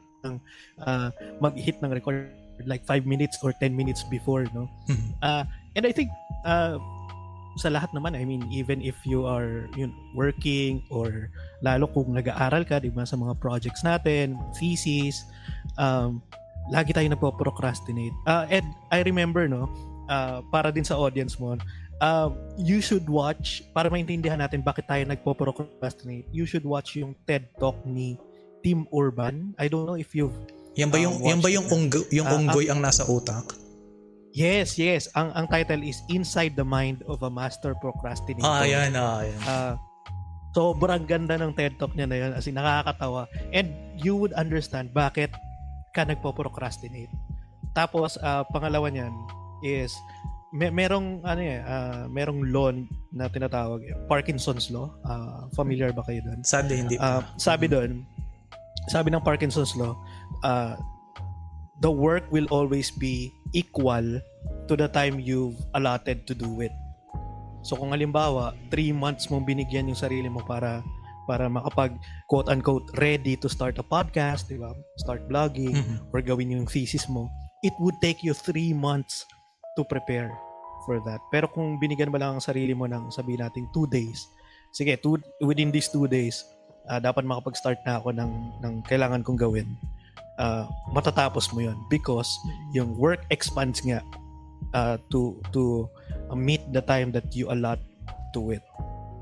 mag-hit ng record like 5 minutes or 10 minutes before, no? And I think sa lahat naman, I mean, even if you are working, or lalo kung nag-aaral ka, di ba, sa mga projects natin, thesis, lagi tayo nagpo-procrastinate. And I remember, no, para din sa audience mo, you should watch, para maintindihan natin bakit tayo nagpo-procrastinate, you should watch yung TED Talk ni Tim Urban. I don't know if you've yan ba yung unggoy ang nasa utak? Yes. Ang title is Inside the Mind of a Master Procrastinator. Yan. Sobrang ganda ng TED Talk niya na yun. As in, nakakatawa. And you would understand bakit ka nagpo-procrastinate. Tapos, pangalawa niyan is, merong law na tinatawag, Parkinson's Law. Familiar ba kayo doon? Sadly, hindi. Sabi ng Parkinson's Law, the work will always be equal to the time you've allotted to do it. So kung halimbawa, 3 months mong binigyan yung sarili mo para makapag quote-unquote ready to start a podcast, di ba? Start blogging, or gawin yung thesis mo, it would take you 3 months to prepare for that. Pero kung binigyan mo lang ang sarili mo ng, sabihin natin, 2 days, sige, within these 2 days, dapat makapag-start na ako ng kailangan kong gawin. matatapos mo yun because yung work expands nga to meet the time that you allot to it.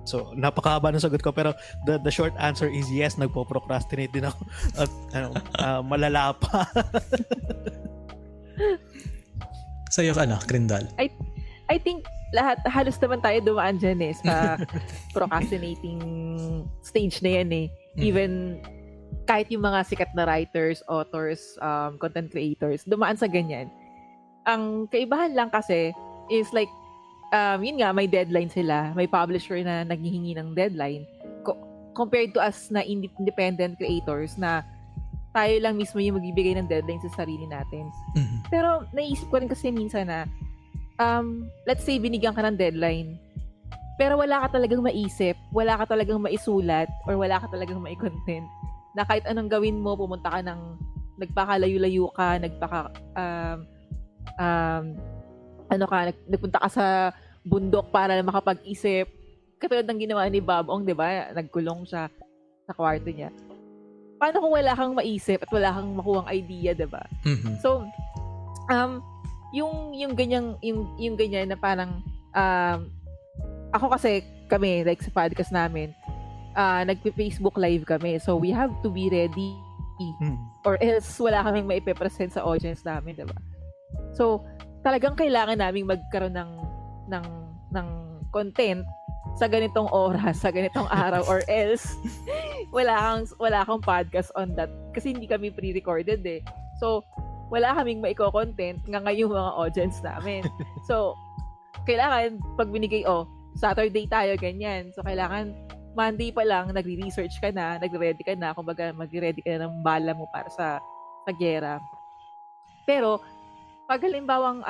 So, napakahaba ng sagot ko pero the short answer is yes, nagpo-procrastinate din ako at malala pa. Sa'yo ka na, Krindal. I think halos naman tayo dumaan dyan sa procrastinating stage na yan Even kahit yung mga sikat na writers, authors, content creators, dumaan sa ganyan. Ang kaibahan lang kasi is like, yun nga, may deadline sila. May publisher na naghihingi ng deadline. Compared to us na independent creators na tayo lang mismo yung magbibigay ng deadline sa sarili natin. Mhm. Pero naisip ko rin kasi minsan na let's say binigyan ka ng deadline pero wala ka talagang maisip, wala ka talagang maisulat or wala ka talagang mai-content na kahit anong gawin mo, pumunta ka ng nagpakalayo-layo ka, nagpunta ka sa bundok para makapag-isip. Katulad ng ginawa ni Bobong, 'di ba? Nagkulong siya sa kwarto niya. Paano kung wala kang maisip at wala kang makuhang idea, 'di ba? Mhm. So, yung ganyan na parang ako kasi kami like sa podcast namin nagpe-Facebook live kami. So we have to be ready or else wala kaming maipe-present sa audience namin, 'di ba? So talagang kailangan naming magkaroon ng content sa ganitong oras, sa ganitong araw or else wala kang podcast on that kasi hindi kami pre-recorded So wala kaming maiko-content nga ngayong mga audience namin. So kailangan pag binigay Saturday tayo ganyan. So kailangan Monday pa lang nagre-research ka na, nagre-ready ka na, kumbaga magre-ready ka na ng bala mo para sa gera. Pero pag halimbawang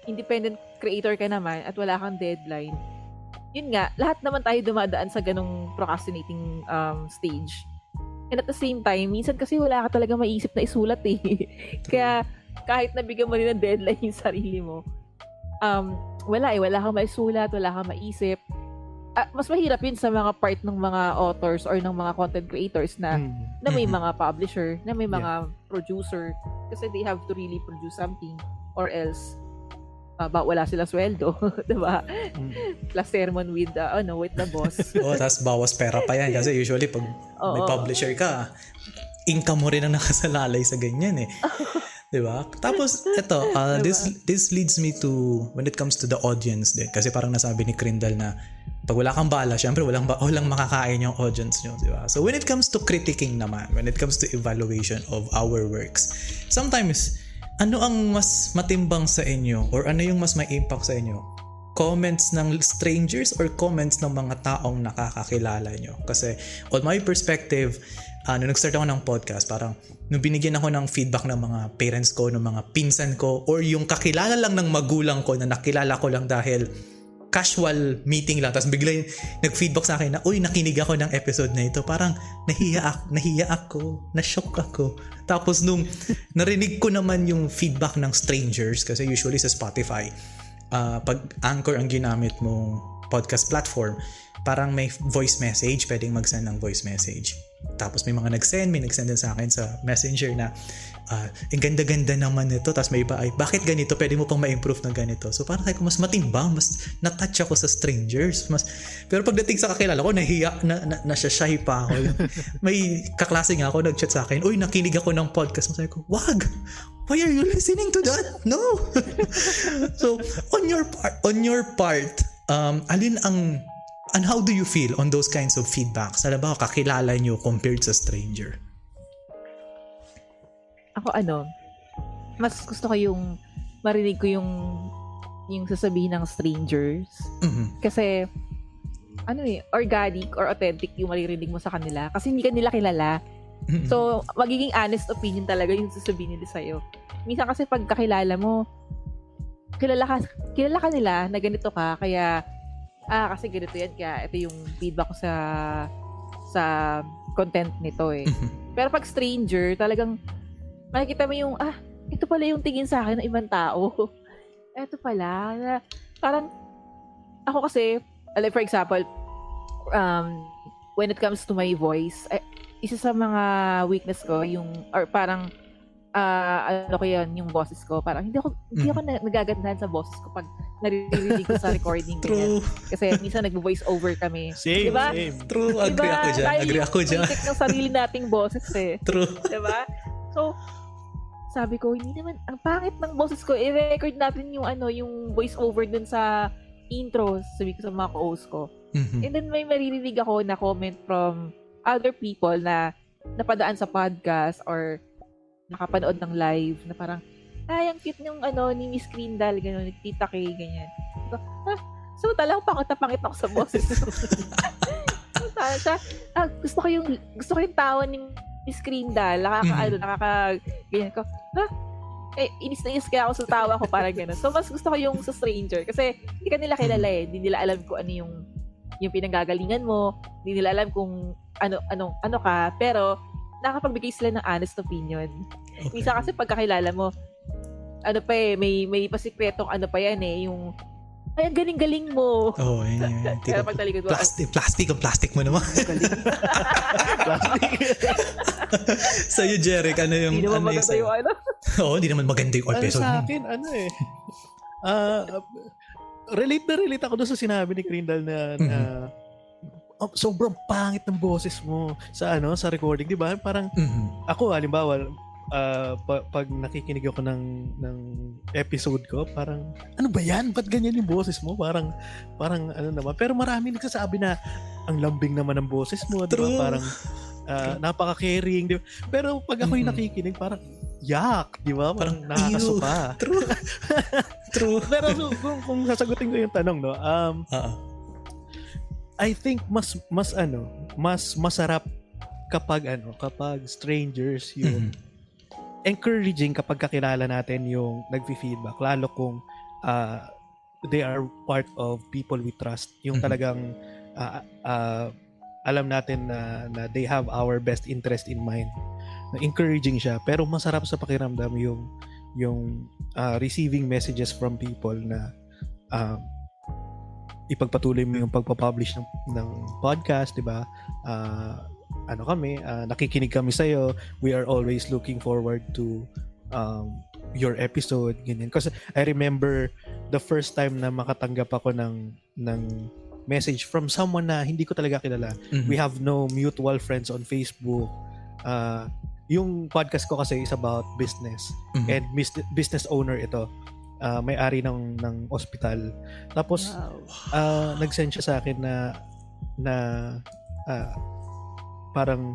independent creator ka naman at wala kang deadline, yun nga, lahat naman tayo dumadaan sa ganong procrastinating stage. And at the same time, minsan kasi wala ka talaga maisip na isulat Kaya kahit nabigyan mo rin ng deadline yung sarili mo, wala kang maisulat, wala kang maisip. Mas mahirap yun sa mga part ng mga authors or ng mga content creators na may mga publisher, na may mga producer kasi they have to really produce something or else wala silang sweldo, 'di ba? Plus sermon with the boss. Tas bawas pera pa yan kasi usually pag may publisher ka, income mo rin ang nakasalalay sa ganyan 'Di ba? Tapos ito, this leads me to when it comes to the audience din. Kasi parang nasabi ni Krindal na pag wala kang bala, syempre walang makakain yung audience nyo, 'di ba? So when it comes to critiquing naman, when it comes to evaluation of our works, sometimes ano ang mas matimbang sa inyo or ano yung mas may impact sa inyo? Comments ng strangers or comments ng mga taong nakakakilala nyo? Kasi on my perspective, nung nag-start ako ng podcast, parang nung binigyan ako ng feedback ng mga parents ko, ng mga pinsan ko, or yung kakilala lang ng magulang ko na nakilala ko lang dahil casual meeting lang, tapos bigla nag-feedback sa akin na, uy, nakinig ako ng episode na ito, parang nahiya ako, na-shock ako. Tapos nung narinig ko naman yung feedback ng strangers, kasi usually sa Spotify, pag Anchor ang ginamit mong podcast platform, parang may voice message, pwedeng mag-send ng voice message. Tapos may mga nag-send din sa akin sa Messenger na ang ganda-ganda naman nito. Tapos may iba ay, bakit ganito? Pwede mo pang ma-improve ng ganito. So parang ko mas matimbang, mas na-touch ako sa strangers. Pero pagdating sa kakilala ko, nahiya, nasya-shy pa ako. May kaklase nga ako, nag-chat sa akin, uy, nakinig ako ng podcast. Sabi ko, wag! Why are you listening to that? No! So, on your part, alin ang and how do you feel on those kinds of feedbacks? Ano ba kakilala nyo compared sa stranger? Ako mas gusto ko yung marinig ko yung sasabihin ng strangers. Mm-hmm. Kasi organic or authentic yung maririnig mo sa kanila kasi hindi ka nila kilala. Mm-hmm. So, magiging honest opinion talaga yung sasabihin nila sa'yo. Minsan kasi pag kakilala mo, kilala ka nila na ganito ka, kaya kasi ganito yan, kaya ito yung feedback ko sa content nito Mm-hmm. Pero pag stranger, talagang makikita mo yung, ito pala yung tingin sa akin ng ibang tao. Ito pala. Parang, ako kasi, like for example, when it comes to my voice, isa sa mga weakness ko or parang ano ko yun, yung boses ko. Parang hindi ako nagagandahan sa boses ko pag naririnig ko sa recording. True. Kasi minsan nag-voice over kami. Same, diba? same. True, agree ako dyan. Agree ako dyan. Tayo yung ng sarili nating boses eh. True. Diba? So, sabi ko, hindi naman, ang pangit ng boses ko, i-record natin yung voice over dun sa intro, sabi ko sa mga co-host ko. Mhm. And then may maririnig ako na comment from other people na napadaan sa podcast or nakapanood ng live na parang, ang cute yung ni Miss Crindal, gano'n, ni Tita Kay, ganyan. So, talagang pangit ako sa boses ko. So, siya, gusto ko yung tawa ni Miss Crindal, ganyan ko, inis na inis kaya ako sa tawa ko, parang gano'n. So, mas gusto ko yung sa stranger, kasi hindi ka nila kilala eh, hindi nila alam kung ano yung pinanggagalingan mo, hindi nila alam kung ano ka, pero nakapagbigay sila ng honest opinion. Okay. Minsan kasi pagkakilala mo, may pasikretong pa yan eh, yung, ang galing-galing mo. Oo, yun. Pero pagtalikod mo, Plastic mo naman. Plastic. Sa'yo, Jeric, ano yung... Hindi naman maganda yung Oo, hindi naman maganda yung episode. Sa akin, relate ako doon sa sinabi ni Crindal na sobrang pangit ng boses mo sa recording, 'di ba? Parang ako halimbawa pag nakikinig ako ng episode ko, parang ano ba 'yan? Ba't ganyan yung boses mo? Parang naman. Pero marami nagsasabi na ang lambing naman ng boses mo, 'di ba? Parang napaka-caring, 'di ba? Pero pag ako yung nakikinig, parang yak, 'di ba? Parang nakakasuka. True. Pero kung sasagutin ko yung tanong, no, I think mas masarap kapag strangers yung encouraging kapag kakilala natin yung nagfi-feedback, lalo kung they are part of people we trust, yung talagang alam natin na they have our best interest in mind, na encouraging siya. Pero masarap sa pakiramdam yung receiving messages from people na ipagpatuloy mo yung pagpapublish ng podcast, 'di ba? Nakikinig kami sa iyo. We are always looking forward to your episode, ganyan. Kasi I remember the first time na makatanggap ako ng message from someone na hindi ko talaga kilala. We have no mutual friends on Facebook. Yung podcast ko kasi is about business and business owner ito. May-ari ng ospital. Tapos nag-send siya sa akin na parang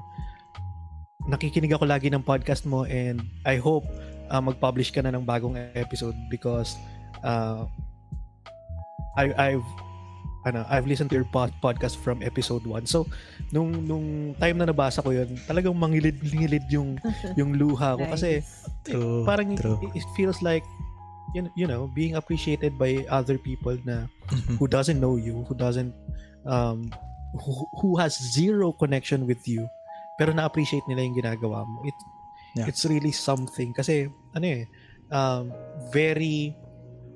nakikinig ako lagi ng podcast mo and I hope mag-publish ka na ng bagong episode because I've listened to your podcast from episode 1. So nung time na nabasa ko yun, talagang mangilid-ngilid yung luha ko. Kasi parang it feels like being appreciated by other people na who doesn't know you, who doesn't who has zero connection with you, pero na-appreciate nila yung ginagawa mo. It's really something kasi very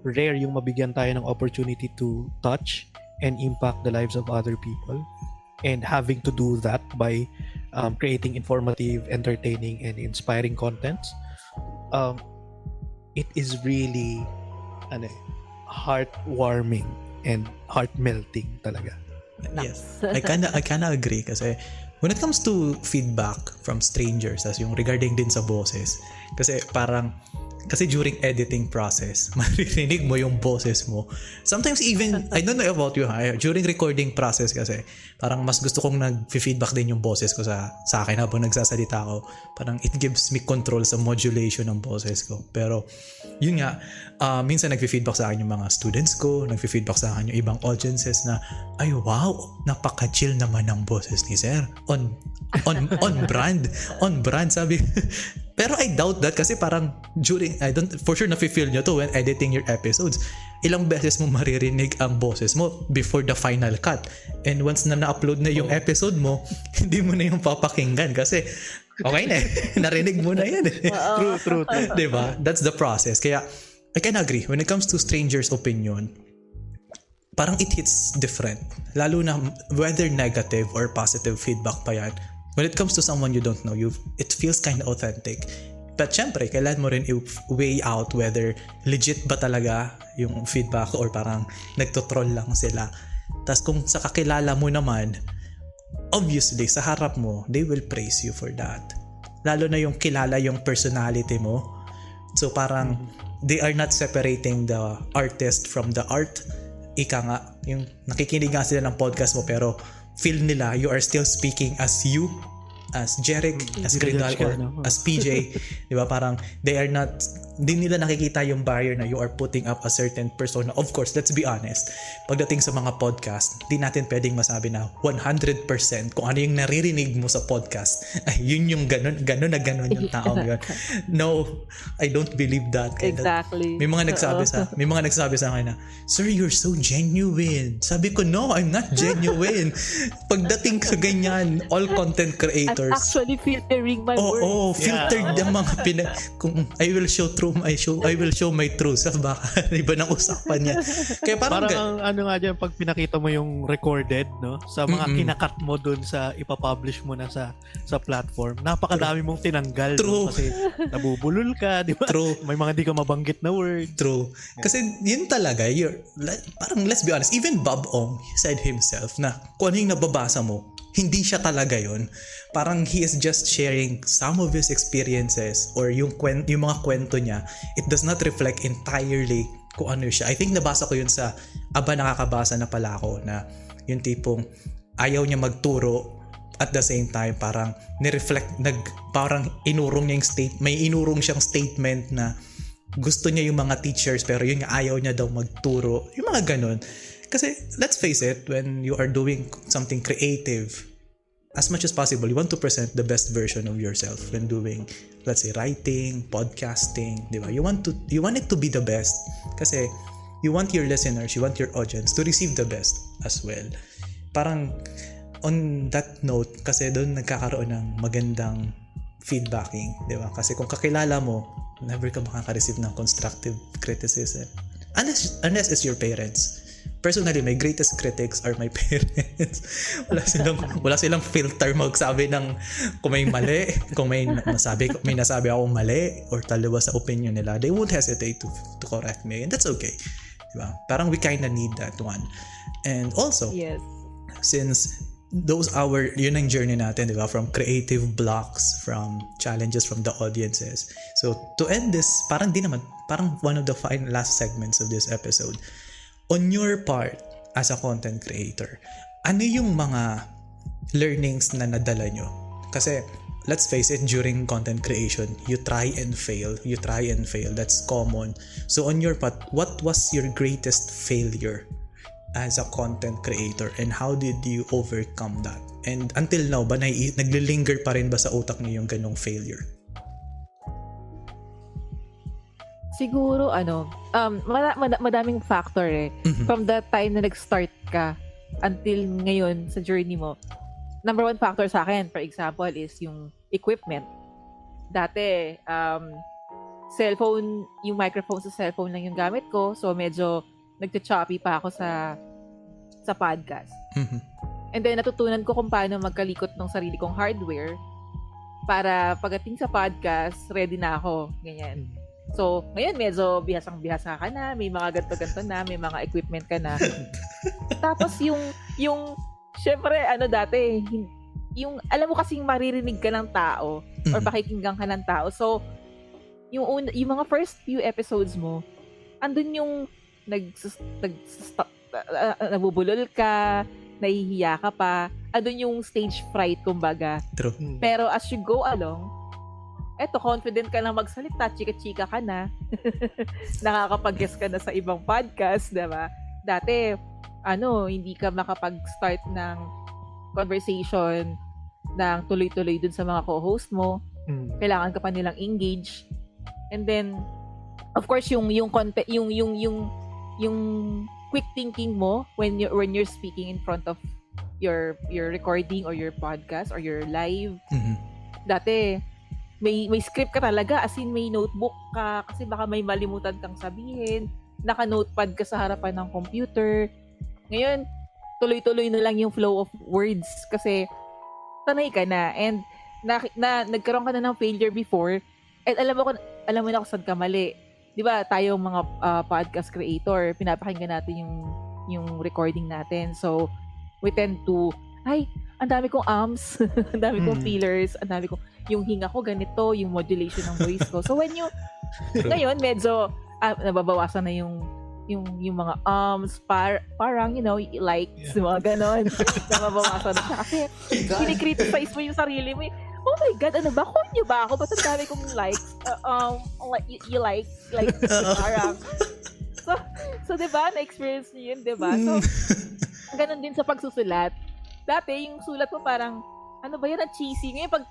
rare yung mabigyan tayo ng opportunity to touch and impact the lives of other people, and having to do that by creating informative, entertaining and inspiring contents. It is really heartwarming and heart-melting talaga. Yes. I kinda agree kasi when it comes to feedback from strangers, as yung regarding din sa boses, kasi during editing process, maririnig mo yung boses mo. Sometimes even, I don't know about you, during recording process kasi, parang mas gusto kong nag-feedback din yung boses ko sa akin habang nagsasalita ko. Parang it gives me control sa modulation ng boses ko. Pero, yun nga, minsan nag-feedback sa akin yung mga students ko, nag-feedback sa akin yung ibang audiences na, ay wow, napaka-chill naman ng boses ni Sir. On brand, sabi. Pero I doubt that kasi parang for sure nafe-feel nyo to when editing your episodes. Ilang beses mo maririnig ang boses mo before the final cut. And once na na-upload na yung episode mo, hindi mo na yung papakinggan kasi okay na narinig mo na yan. True. Diba? That's the process. Kaya I can agree. When it comes to strangers' opinion, parang it hits different. Lalo na whether negative or positive feedback pa yan, when it comes to someone you don't know, it feels kind of authentic. But syempre, kailangan mo rin i-weigh out whether legit ba talaga yung feedback or parang nagtotroll lang sila. Tas kung sa kakilala mo naman, obviously, sa harap mo, they will praise you for that. Lalo na yung kilala yung personality mo. So parang, they are not separating the artist from the art. Ika nga, yung nakikinig nga sila ng podcast mo pero feel nila you are still speaking as you, as Jeric, as Grindal, or as PJ. Di ba? Parang they are not, di nila nakikita yung barrier na you are putting up a certain persona. Of course, let's be honest. Pagdating sa mga podcast, di natin pwedeng masabi na 100% kung ano yung naririnig mo sa podcast. Ay, yun yung ganun yung taong yun. No, I don't believe that. Exactly. May mga nagsabi sa akin na, "Sir, you're so genuine." Sabi ko, "No, I'm not genuine." Pagdating sa ganyan, all content creators, actually filtering my words. Oo, filtered yung mga kung I will show my truth. Baka iba ng usapan niya. Kaya parang ano nga dyan, pag pinakita mo yung recorded, no? Sa mga kinakat mo dun sa ipapublish mo na sa platform, napakadami mong tinanggal. True. No? Kasi nabubulol ka, di ba? True. May mga di ka mabanggit na word. True. Kasi yun talaga, parang let's be honest, even Bob Ong said himself na kung ano yung nababasa mo, hindi siya talaga yun. Parang he is just sharing some of his experiences or yung mga kwento niya. It does not reflect entirely kung ano siya. I think nabasa ko yun sa nakakabasa na pala ako na yung tipong ayaw niya magturo at the same time parang parang inurong niya may inurong siyang statement na gusto niya yung mga teachers pero yun nga ayaw niya daw magturo. Yung mga ganun. Kasi let's face it, when you are doing something creative, as much as possible, you want to present the best version of yourself when doing, let's say, writing, podcasting, di ba? You want it to be the best kasi you want your listeners, you want your audience to receive the best as well. Parang on that note, kasi doon nagkakaroon ng magandang feedbacking, di ba? Kasi kung kakilala mo, never ka makaka-receive ng constructive criticism. Unless it's your parents. Personally, my greatest critics are my parents. Wala silang filter magsabi ng kung may mali, kung may nasabi akong mali or taliwas sa opinion nila. They won't hesitate to correct me, and that's okay. Diba? Parang we kinda need that one. And also, yes, since yun ang journey natin, diba? From creative blocks, from challenges from the audiences. So, to end this, parang one of the last segments of this episode, on your part as a content creator, ano yung mga learnings na nadala nyo? Kasi, let's face it, during content creation, you try and fail. That's common. So, on your part, what was your greatest failure as a content creator and how did you overcome that? And until now, ba naglilinger pa rin ba sa utak niyo yung ganong failure? Siguro madaming factor eh. Mm-hmm. From the time na nag-start ka until ngayon sa journey mo. Number one factor sa akin, for example, is yung equipment. Dati, cellphone, yung microphone sa cellphone lang yung gamit ko. So, medyo nagcha-choppy pa ako sa podcast. Mm-hmm. And then, natutunan ko kung paano magkalikot ng sarili kong hardware para pagdating sa podcast, ready na ako. Ganyan. So, ngayon medyo bihasang-bihasa ka na, may mga ganto-ganto na, may mga equipment ka na. Tapos yung syempre, dati, yung, alam mo kasing maririnig ka ng tao or pakikinggan ka ng tao. So, yung mga first few episodes mo, andun yung nabubulol ka, nahihiya ka pa, andun yung stage fright, kumbaga. True. Pero as you go along, confident ka na magsalita, chika-chika ka na. Nakakapag-guest ka na sa ibang podcast, diba? Dati, hindi ka makapag-start ng conversation ng tuloy-tuloy dun sa mga co-host mo. Kailangan ka pa nilang engage. And then, of course, yung quick thinking mo when you're speaking in front of your recording or your podcast or your live. Mm-hmm. Dati, may script ka talaga, as in may notebook ka kasi baka may malimutan kang sabihin, naka-notepad ka sa harapan ng computer. Ngayon, tuloy-tuloy na lang yung flow of words kasi sanay ka na. And nagkaroon ka na ng failure before. And alam mo na kung saan ka mali. Di ba, tayong mga podcast creator, pinapakinggan natin yung recording natin. So, we tend to, ang dami kong arms, ang dami kong feelers, ang dami kong, yung hinga ko ganito, yung modulation ng voice ko. So, ngayon, medyo, nababawasan na yung mga parang, likes, mga ganon. Nababawasan na siya. Kasi, kinikriticize mo yung sarili mo. Oh my God, ano ba? Kung nyo ba ako? Ba't ang dami kong likes? You like, parang. So, diba? Na-experience nyo yun, diba? So, ganon din sa pagsusulat. Dati, yung sulat mo parang, ano ba yan, ang cheesy. Ngayon,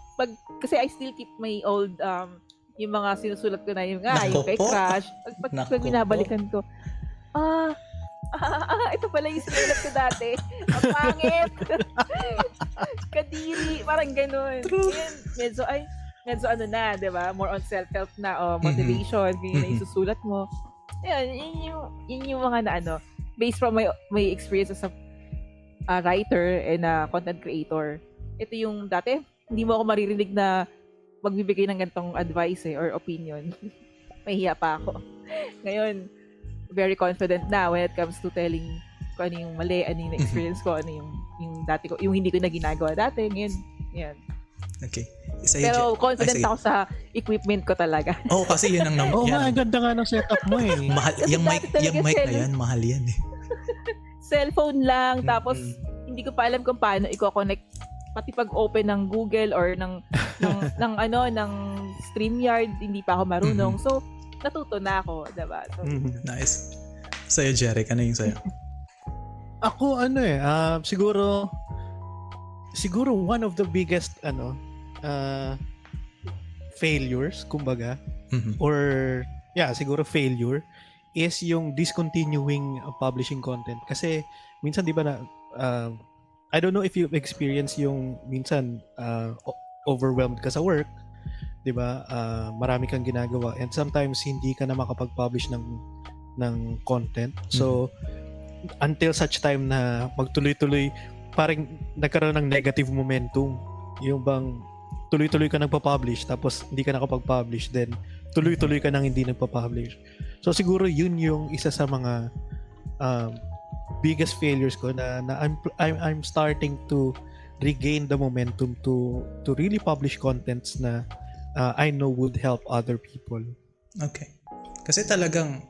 kasi I still keep my old, yung mga sinusulat ko na yung kay Crush. Pag binabalikan ko, ito pala yung sinulat ko dati. Ang pangit. Kadiri. Parang ganun. Yan, medyo ano na, di ba? More on self-help na, motivation. Ganyan na yung susulat mo. Yun yung mga na based from my experience as a writer and a content creator. Ito yung dati, hindi mo ako maririnig na magbibigay ng ganitong advice or opinion. Mahihiya pa ako. Ngayon, very confident na when it comes to telling ko ano yung mali, ano yung experience ko, ano yung dati ko, yung hindi ko na ginagawa dati. Ngayon, yan. Okay. Pero confident ako sa equipment ko talaga. Kasi yun ang ang ganda nga ng setup mo eh. Mahal, yung mic na yan, mahal yan eh. Cellphone lang, tapos hindi ko pa alam kung paano i-connect pati pag-open ng Google or ng StreamYard, hindi pa ako marunong. So, natuto na ako, diba? So, nice. Sa'yo, Jeric, ano yung sa'yo? Ako, siguro one of the biggest, failures, kumbaga, or, siguro failure, is yung discontinuing publishing content. Kasi, minsan, di ba I don't know if you've experienced yung minsan overwhelmed ka sa work, 'di ba? Marami kang ginagawa and sometimes hindi ka na makapag-publish ng content. So until such time na magtuloy-tuloy parang nagkaroon ng negative momentum. Yung bang tuloy-tuloy ka nagpa-publish tapos hindi ka nakapag-publish, then tuloy-tuloy ka nang hindi nagpa-publish. So siguro yun yung isa sa mga biggest failures ko na I'm starting to regain the momentum to really publish contents na I know would help other people. Okay. Kasi talagang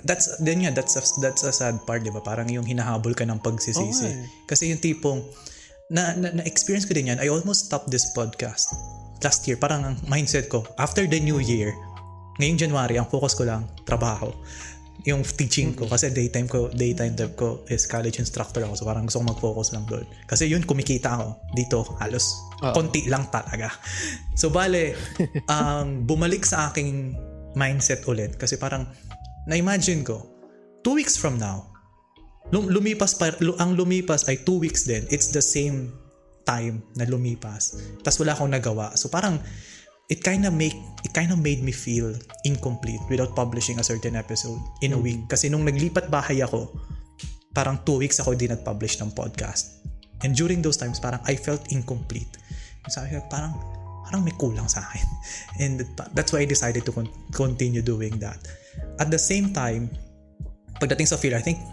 that's a sad part, 'di ba? Parang yung hinahabol ka ng pagsisisi. Kasi yung tipong na-experience ko din yan. I almost stopped this podcast last year. Parang ang mindset ko after the new year, ngayong January, ang focus ko lang trabaho. Yung teaching ko kasi daytime job ko is college instructor ako, so parang gusto ko mag-focus lang doon kasi yun kumikita ako dito halos konti lang talaga. So bale bumalik sa aking mindset ulit kasi parang na-imagine ko 2 weeks from now ang lumipas ay 2 weeks din, it's the same time na lumipas tas wala akong nagawa, so parang it kind of made me feel incomplete without publishing a certain episode in a week. Kasi nung naglipat bahay ako, parang 2 weeks ako din nag-publish ng podcast. And during those times, parang I felt incomplete. Sabi ko, parang may kulang sa akin. And that's why I decided to continue doing that. At the same time, pagdating sa failure, I think,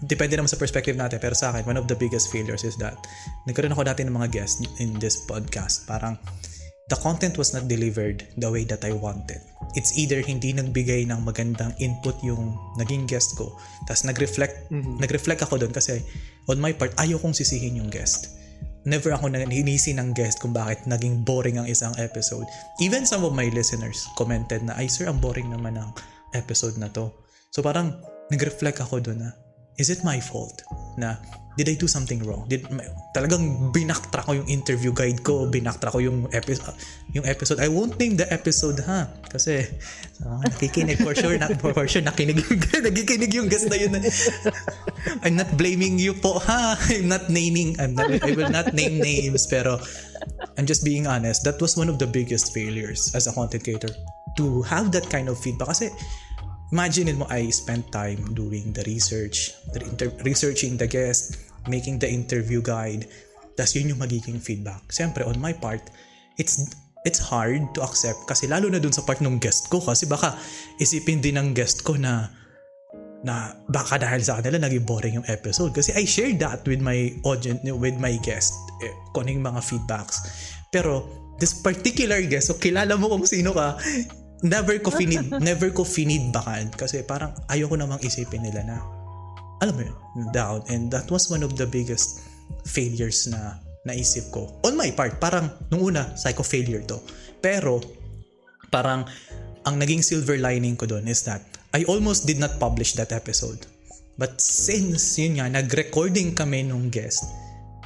depende naman sa perspective natin, pero sa akin, one of the biggest failures is that nagkaroon ako dati ng mga guests in this podcast. Parang, the content was not delivered the way that I wanted. It's either hindi nagbigay ng magandang input yung naging guest ko, tas nag-reflect ako doon kasi on my part, ayaw kong sisihin yung guest. Never ako hinisi ng guest kung bakit naging boring ang isang episode. Even some of my listeners commented na, ay sir, ang boring naman ang episode na to. So parang nag-reflect ako doon na, is it my fault na did I do something wrong? Talagang binaktra ko yung interview guide ko, binaktra ko yung episode. I won't name the episode kasi nakikinig for sure nakikinig yung guest na yun. I'm not blaming you po I will not name names, pero I'm just being honest. That was one of the biggest failures as a content creator, to have that kind of feedback. Kasi imagine mo, I spent time doing the research, researching the guest, making the interview guide, Tas yun yung magiging feedback. Siyempre, on my part, it's hard to accept kasi lalo na dun sa part ng guest ko kasi baka isipin din ng guest ko na baka dahil sa kanila naging boring yung episode kasi I shared that with my audience, with my guest, kung yung mga feedbacks. Pero this particular guest, so kilala mo kung sino ka, never ko finidbackan kasi parang ayoko namang isipin nila na alam mo yun, down. And that was one of the biggest failures na naisip ko. On my part, parang nung una, psycho failure to. Pero parang ang naging silver lining ko doon is that I almost did not publish that episode. But since yun nga, nag-recording kami nung guest,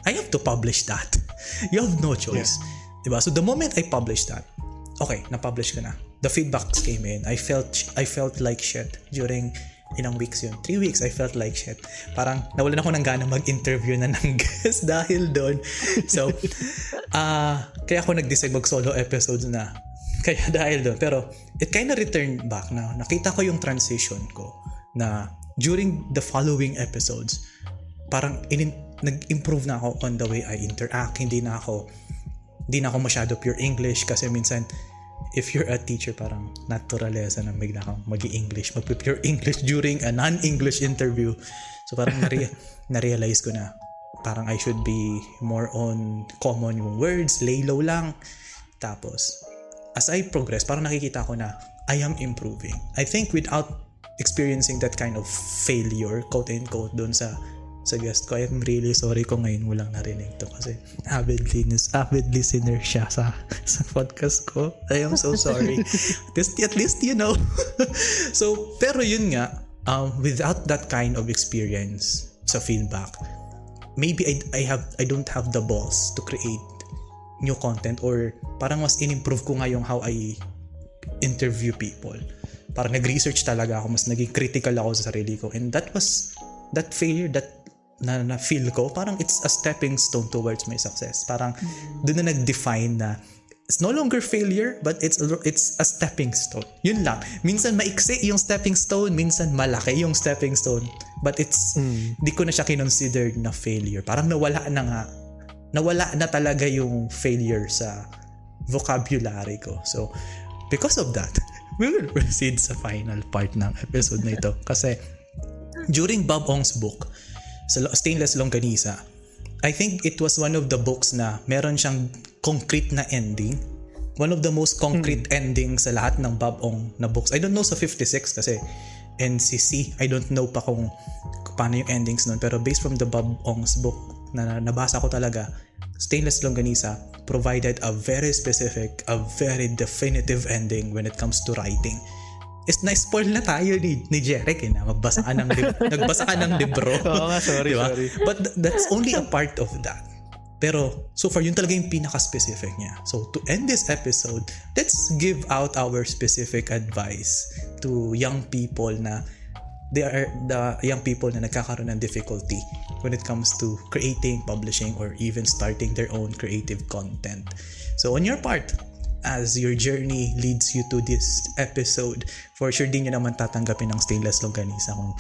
I have to publish that. You have no choice. Yeah. Diba? So the moment I published that, okay, na-publish ko na. The feedbacks came in. I felt like shit during ilang weeks yun. 3 weeks, I felt like shit. Parang nawalan ako ng gana mag-interview na ng guest dahil doon. So, kaya ako nag-decide mag-solo episodes na. Kaya dahil doon. Pero, it kind of returned back na. Nakita ko yung transition ko na during the following episodes, parang nag-improve na ako on the way I interact. Hindi na ako masyado pure English kasi minsan, if you're a teacher, parang naturalesa na bigla kang mag-i-English, mag-pure English during a non-English interview. So parang na-realize ko na parang I should be more on common yung words, lay low lang. Tapos, as I progress, parang nakikita ko na I am improving. I think without experiencing that kind of failure, quote-unquote, doon sa guest ko, I'm really sorry kung ngayon mo lang narinig to kasi avid listener siya sa podcast ko. I am so sorry. At least you know. So, pero yun nga, without that kind of experience sa feedback, maybe I don't have the balls to create new content or parang mas in-improve ko nga yung how I interview people. Parang nag-research talaga ako, mas naging critical ako sa sarili ko. And that failure that na feel ko, parang it's a stepping stone towards my success. Parang doon na nag-define na it's no longer failure, but it's a stepping stone. Yun lang. Minsan maiksi yung stepping stone, minsan malaki yung stepping stone. But di ko na siya kinonsider na failure. Parang nawala na talaga yung failure sa vocabulary ko. So, because of that, we will proceed sa final part ng episode na ito. Kasi, during Bob Ong's book, sa Stainless Longganisa, I think it was one of the books na meron siyang concrete na ending. One of the most concrete endings sa lahat ng Bob Ong na books. I don't know sa 56 kasi NCC, I don't know pa kung paano yung endings nun. Pero based from the Bob Ong's book na nabasa ko talaga, Stainless Longganisa provided a very specific, a very definitive ending when it comes to writing. Is na-spoil na tayo ni Jeric na nagbasa ka ng libro. Oo nga, sorry. But that's only a part of that. Pero so far, yun talaga yung pinaka-specific niya. So to end this episode, let's give out our specific advice to young people na they are the young people na nagkakaroon ng difficulty when it comes to creating, publishing, or even starting their own creative content. So on your part, as your journey leads you to this episode, for sure din nyo naman tatanggapin ng Stainless Longganisa kung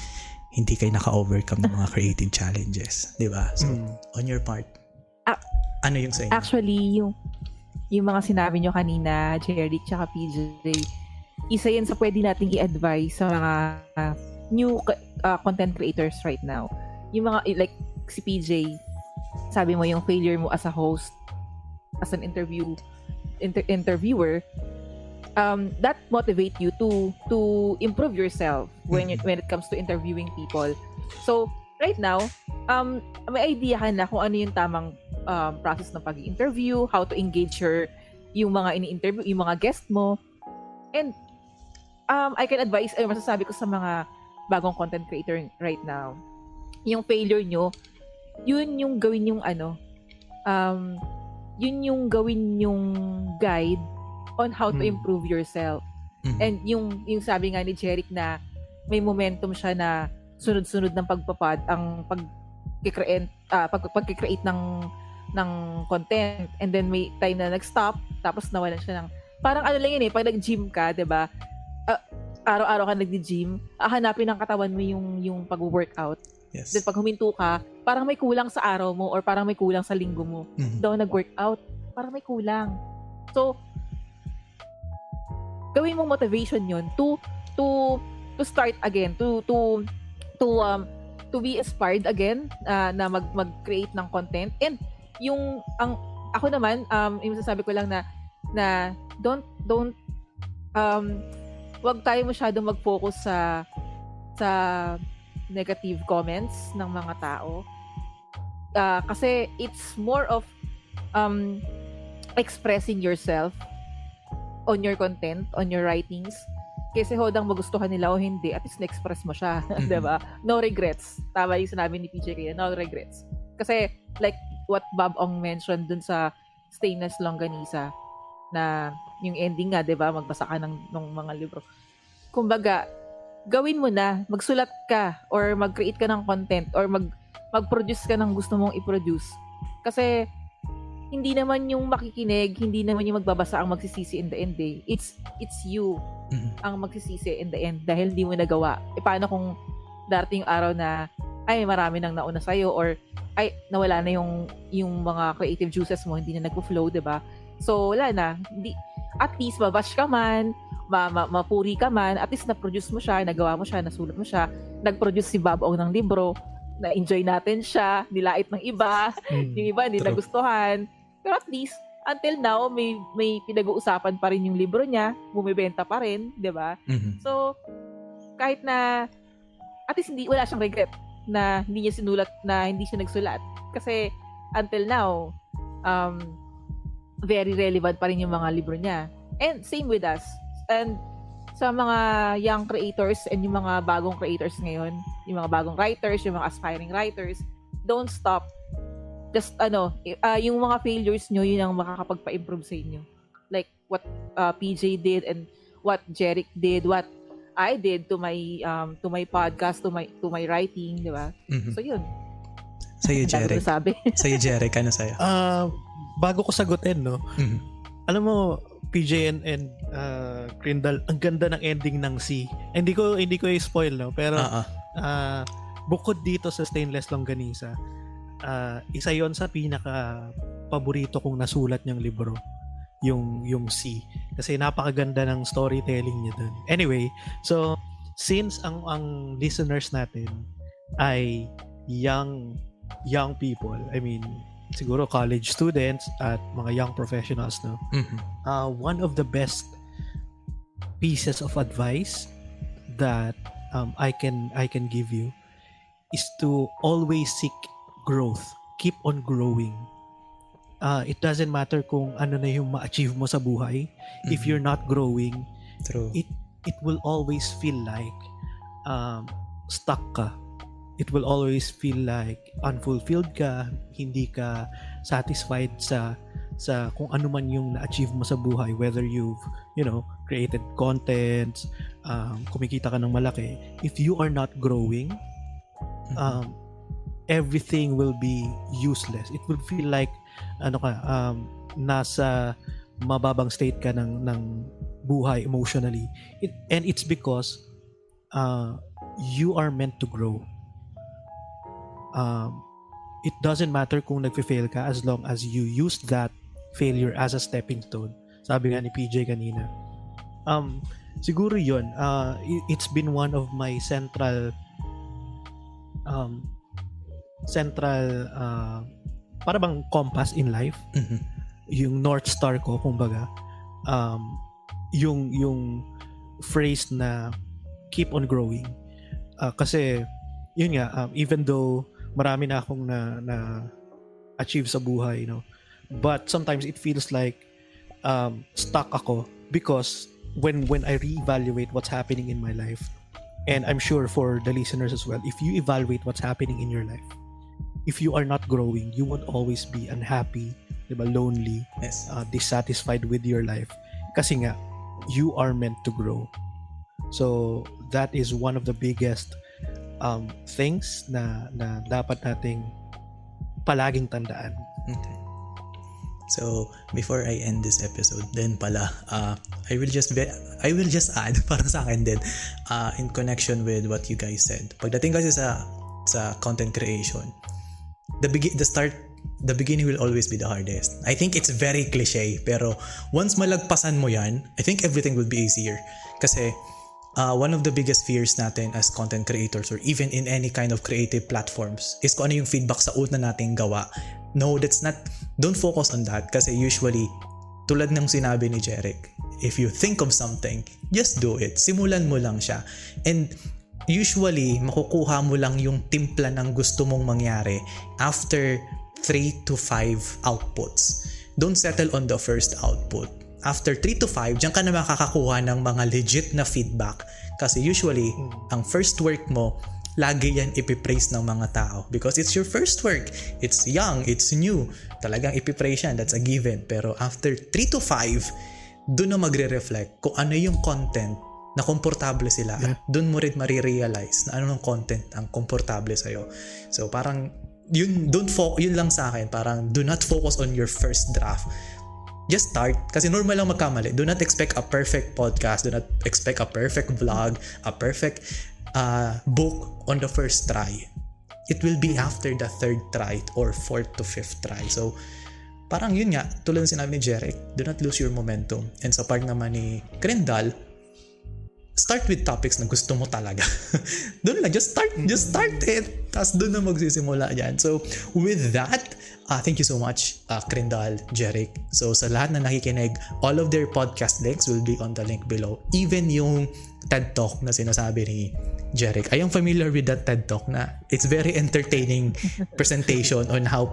hindi kayo naka-overcome ng mga creative challenges. Diba? So, on your part, ano yung sa inyo? Actually, yung mga sinabi nyo kanina, Jeric tsaka PJ, isa yan sa pwede nating i-advise sa mga new content creators right now. Yung mga, like si PJ, sabi mo yung failure mo as a host, as an interviewer, that motivate you to improve yourself when it comes to interviewing people. So right now, may idea ka na kung ano yung tamang process ng pag-interview, how to engage yung mga ini-interview, yung mga guest mo. And I can advise, masasabi ko sa mga bagong content creator right now, yung failure nyo, yun yung gawin yung yun yung gawin yung guide on how to improve yourself. And yung sabi nga ni Jeric na may momentum siya na sunod-sunod ng pagpapad ang pag-create ng content, and then may time na nag-stop tapos nawalan siya ng parang ano lang yun pag nag-gym ka, 'di ba? Araw-araw ka nag-gym, hahanapin ng katawan mo yung pag-workout. Yes. Then pag huminto ka, parang may kulang sa araw mo or parang may kulang sa linggo mo. Daw nag-workout, parang may kulang. So, gawin mong motivation yun to start again, to be inspired again, na mag-create ng content. And ako naman, yung sasabi ko lang na don't wag tayo masyadong mag-focus sa negative comments ng mga tao. Kasi it's more of expressing yourself on your content, on your writings. Kasi hodang magustuhan nila o hindi, at least na-express mo siya. Diba? No regrets. Tama yung sinabi ni PJ kaya, no regrets. Kasi like what Bob Ong mentioned dun sa Stainless Longganisa, na yung ending nga, diba? Magbasa ka ng mga libro. Kumbaga, gawin mo na, magsulat ka or mag-create ka ng content or mag-produce ka ng gusto mong i-produce. Kasi hindi naman yung makikinig, hindi naman yung magbabasa ang magsisisi in the end eh. It's you ang magsisisi in the end dahil hindi mo nagawa. Paano kung darating yung araw na ay marami nang nauna sa'yo or ay nawala na yung mga creative juices mo, hindi na nagpo-flow, diba? So wala na. At least mabash ka man, mapuri ka man, at least na-produce mo siya, nagawa mo siya, nasulat mo siya, nag-produce si Bob Ong ng libro, na-enjoy natin siya, nilait ng iba, yung iba hindi nagustuhan. Pero at least, until now, may pinag-uusapan pa rin yung libro niya, bumibenta pa rin, di ba? So, kahit na, at least wala siyang regret na hindi niya sinulat, na hindi siya nagsulat. Kasi, until now, very relevant pa rin yung mga libro niya. And same with us. And sa mga young creators and yung mga bagong creators ngayon, yung mga bagong writers, yung mga aspiring writers, don't stop. Just yung mga failures nyo, yun ang makakapagpa-improve sa inyo. Like what PJ did and what Jeric did, what I did to my podcast, to my writing, di ba? So yun. Sa'yo, Jeric. Sa'yo, Jeric, ano sa'yo? Bago ko sagutin, no? Alam mo, PJ and Crindle, ang ganda ng ending ng C. Hindi ko i-spoil, no? Pero bukod dito sa Stainless Longganisa, isa yon sa pinaka paborito kong nasulat niyang libro, yung C, kasi napakaganda ng storytelling niya dun. Anyway, so since ang listeners natin ay young people, I mean siguro college students at mga young professionals, no? One of the best pieces of advice that I can give you is to always seek growth. Keep on growing. It doesn't matter kung ano na yung ma-achieve mo sa buhay. If you're not growing, true, it will always feel like stuck ka. It will always feel like unfulfilled ka, hindi ka satisfied sa kung ano man yung na-achieve mo sa buhay, whether you've, created content, kumikita ka ng malaki. If you are not growing, everything will be useless. It will feel like nasa mababang state ka ng buhay emotionally. And it's because you are meant to grow. It doesn't matter kung nagfe-fail ka as long as you use that failure as a stepping stone. Sabi nga ni PJ kanina. Siguro yun, it's been one of my central para bang compass in life. Yung North Star ko, kumbaga, yung phrase na keep on growing. Kasi yun nga, even though marami na akong na achieve sa buhay, but sometimes it feels like stuck ako, because when I reevaluate what's happening in my life, and I'm sure for the listeners as well, if you evaluate what's happening in your life, if you are not growing, you would always be unhappy, diba, lonely, yes, dissatisfied with your life. Kasi nga, you are meant to grow. So that is one of the biggest things na dapat nating palaging tandaan. Okay. So before I end this episode, then pala, I will just add para sa akin din, in connection with what you guys said. Pagdating kasi sa sa content creation, the beginning will always be the hardest. I think it's very cliche, pero once malagpasan mo yan, I think everything will be easier. Kasi one of the biggest fears natin as content creators or even in any kind of creative platforms is kung ano yung feedback sa una nating gawa. No, don't focus on that kasi usually, tulad ng sinabi ni Jeric, if you think of something, just do it. Simulan mo lang siya. And usually, makukuha mo lang yung timpla ng gusto mong mangyari after 3 to 5 outputs. Don't settle on the first output. After 3 to 5, diyan ka na makakakuha ng mga legit na feedback. Kasi usually, ang first work mo, lagi yan ipipraise ng mga tao. Because it's your first work. It's young, it's new. Talagang ipipraise yan, that's a given. Pero after 3 to 5, doon na magre-reflect kung ano yung content na komportable sila. At doon mo rin marirealize na anong content ang komportable sa'yo. So parang, yun lang sa akin. Parang, do not focus on your first draft. Just start. Kasi normal lang magkamali. Do not expect a perfect podcast. Do not expect a perfect vlog, a perfect book on the first try. It will be after the third try or fourth to fifth try. So, parang yun nga, tulad ng sinabi ni Jeric, do not lose your momentum. And sa part naman ni Crendal, start with topics na gusto mo talaga. Doon lang, just start it. Tapos doon na magsisimula yan. So, with that, thank you so much, Crendal, Jeric. So, sa lahat na nakikinig, all of their podcast links will be on the link below. Even yung TED Talk na sinasabi ni Jeric. I am familiar with that TED Talk na it's very entertaining presentation on how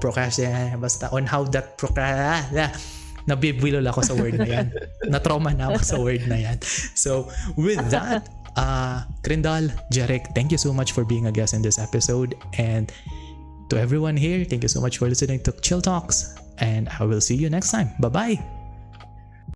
nabibwilol ako sa word na yan. Na-trauma na ako sa word na yan. So, with that, Crendal, Jeric, thank you so much for being a guest in this episode. And to everyone here, thank you so much for listening to Chill Talks. And I will see you next time. Bye-bye!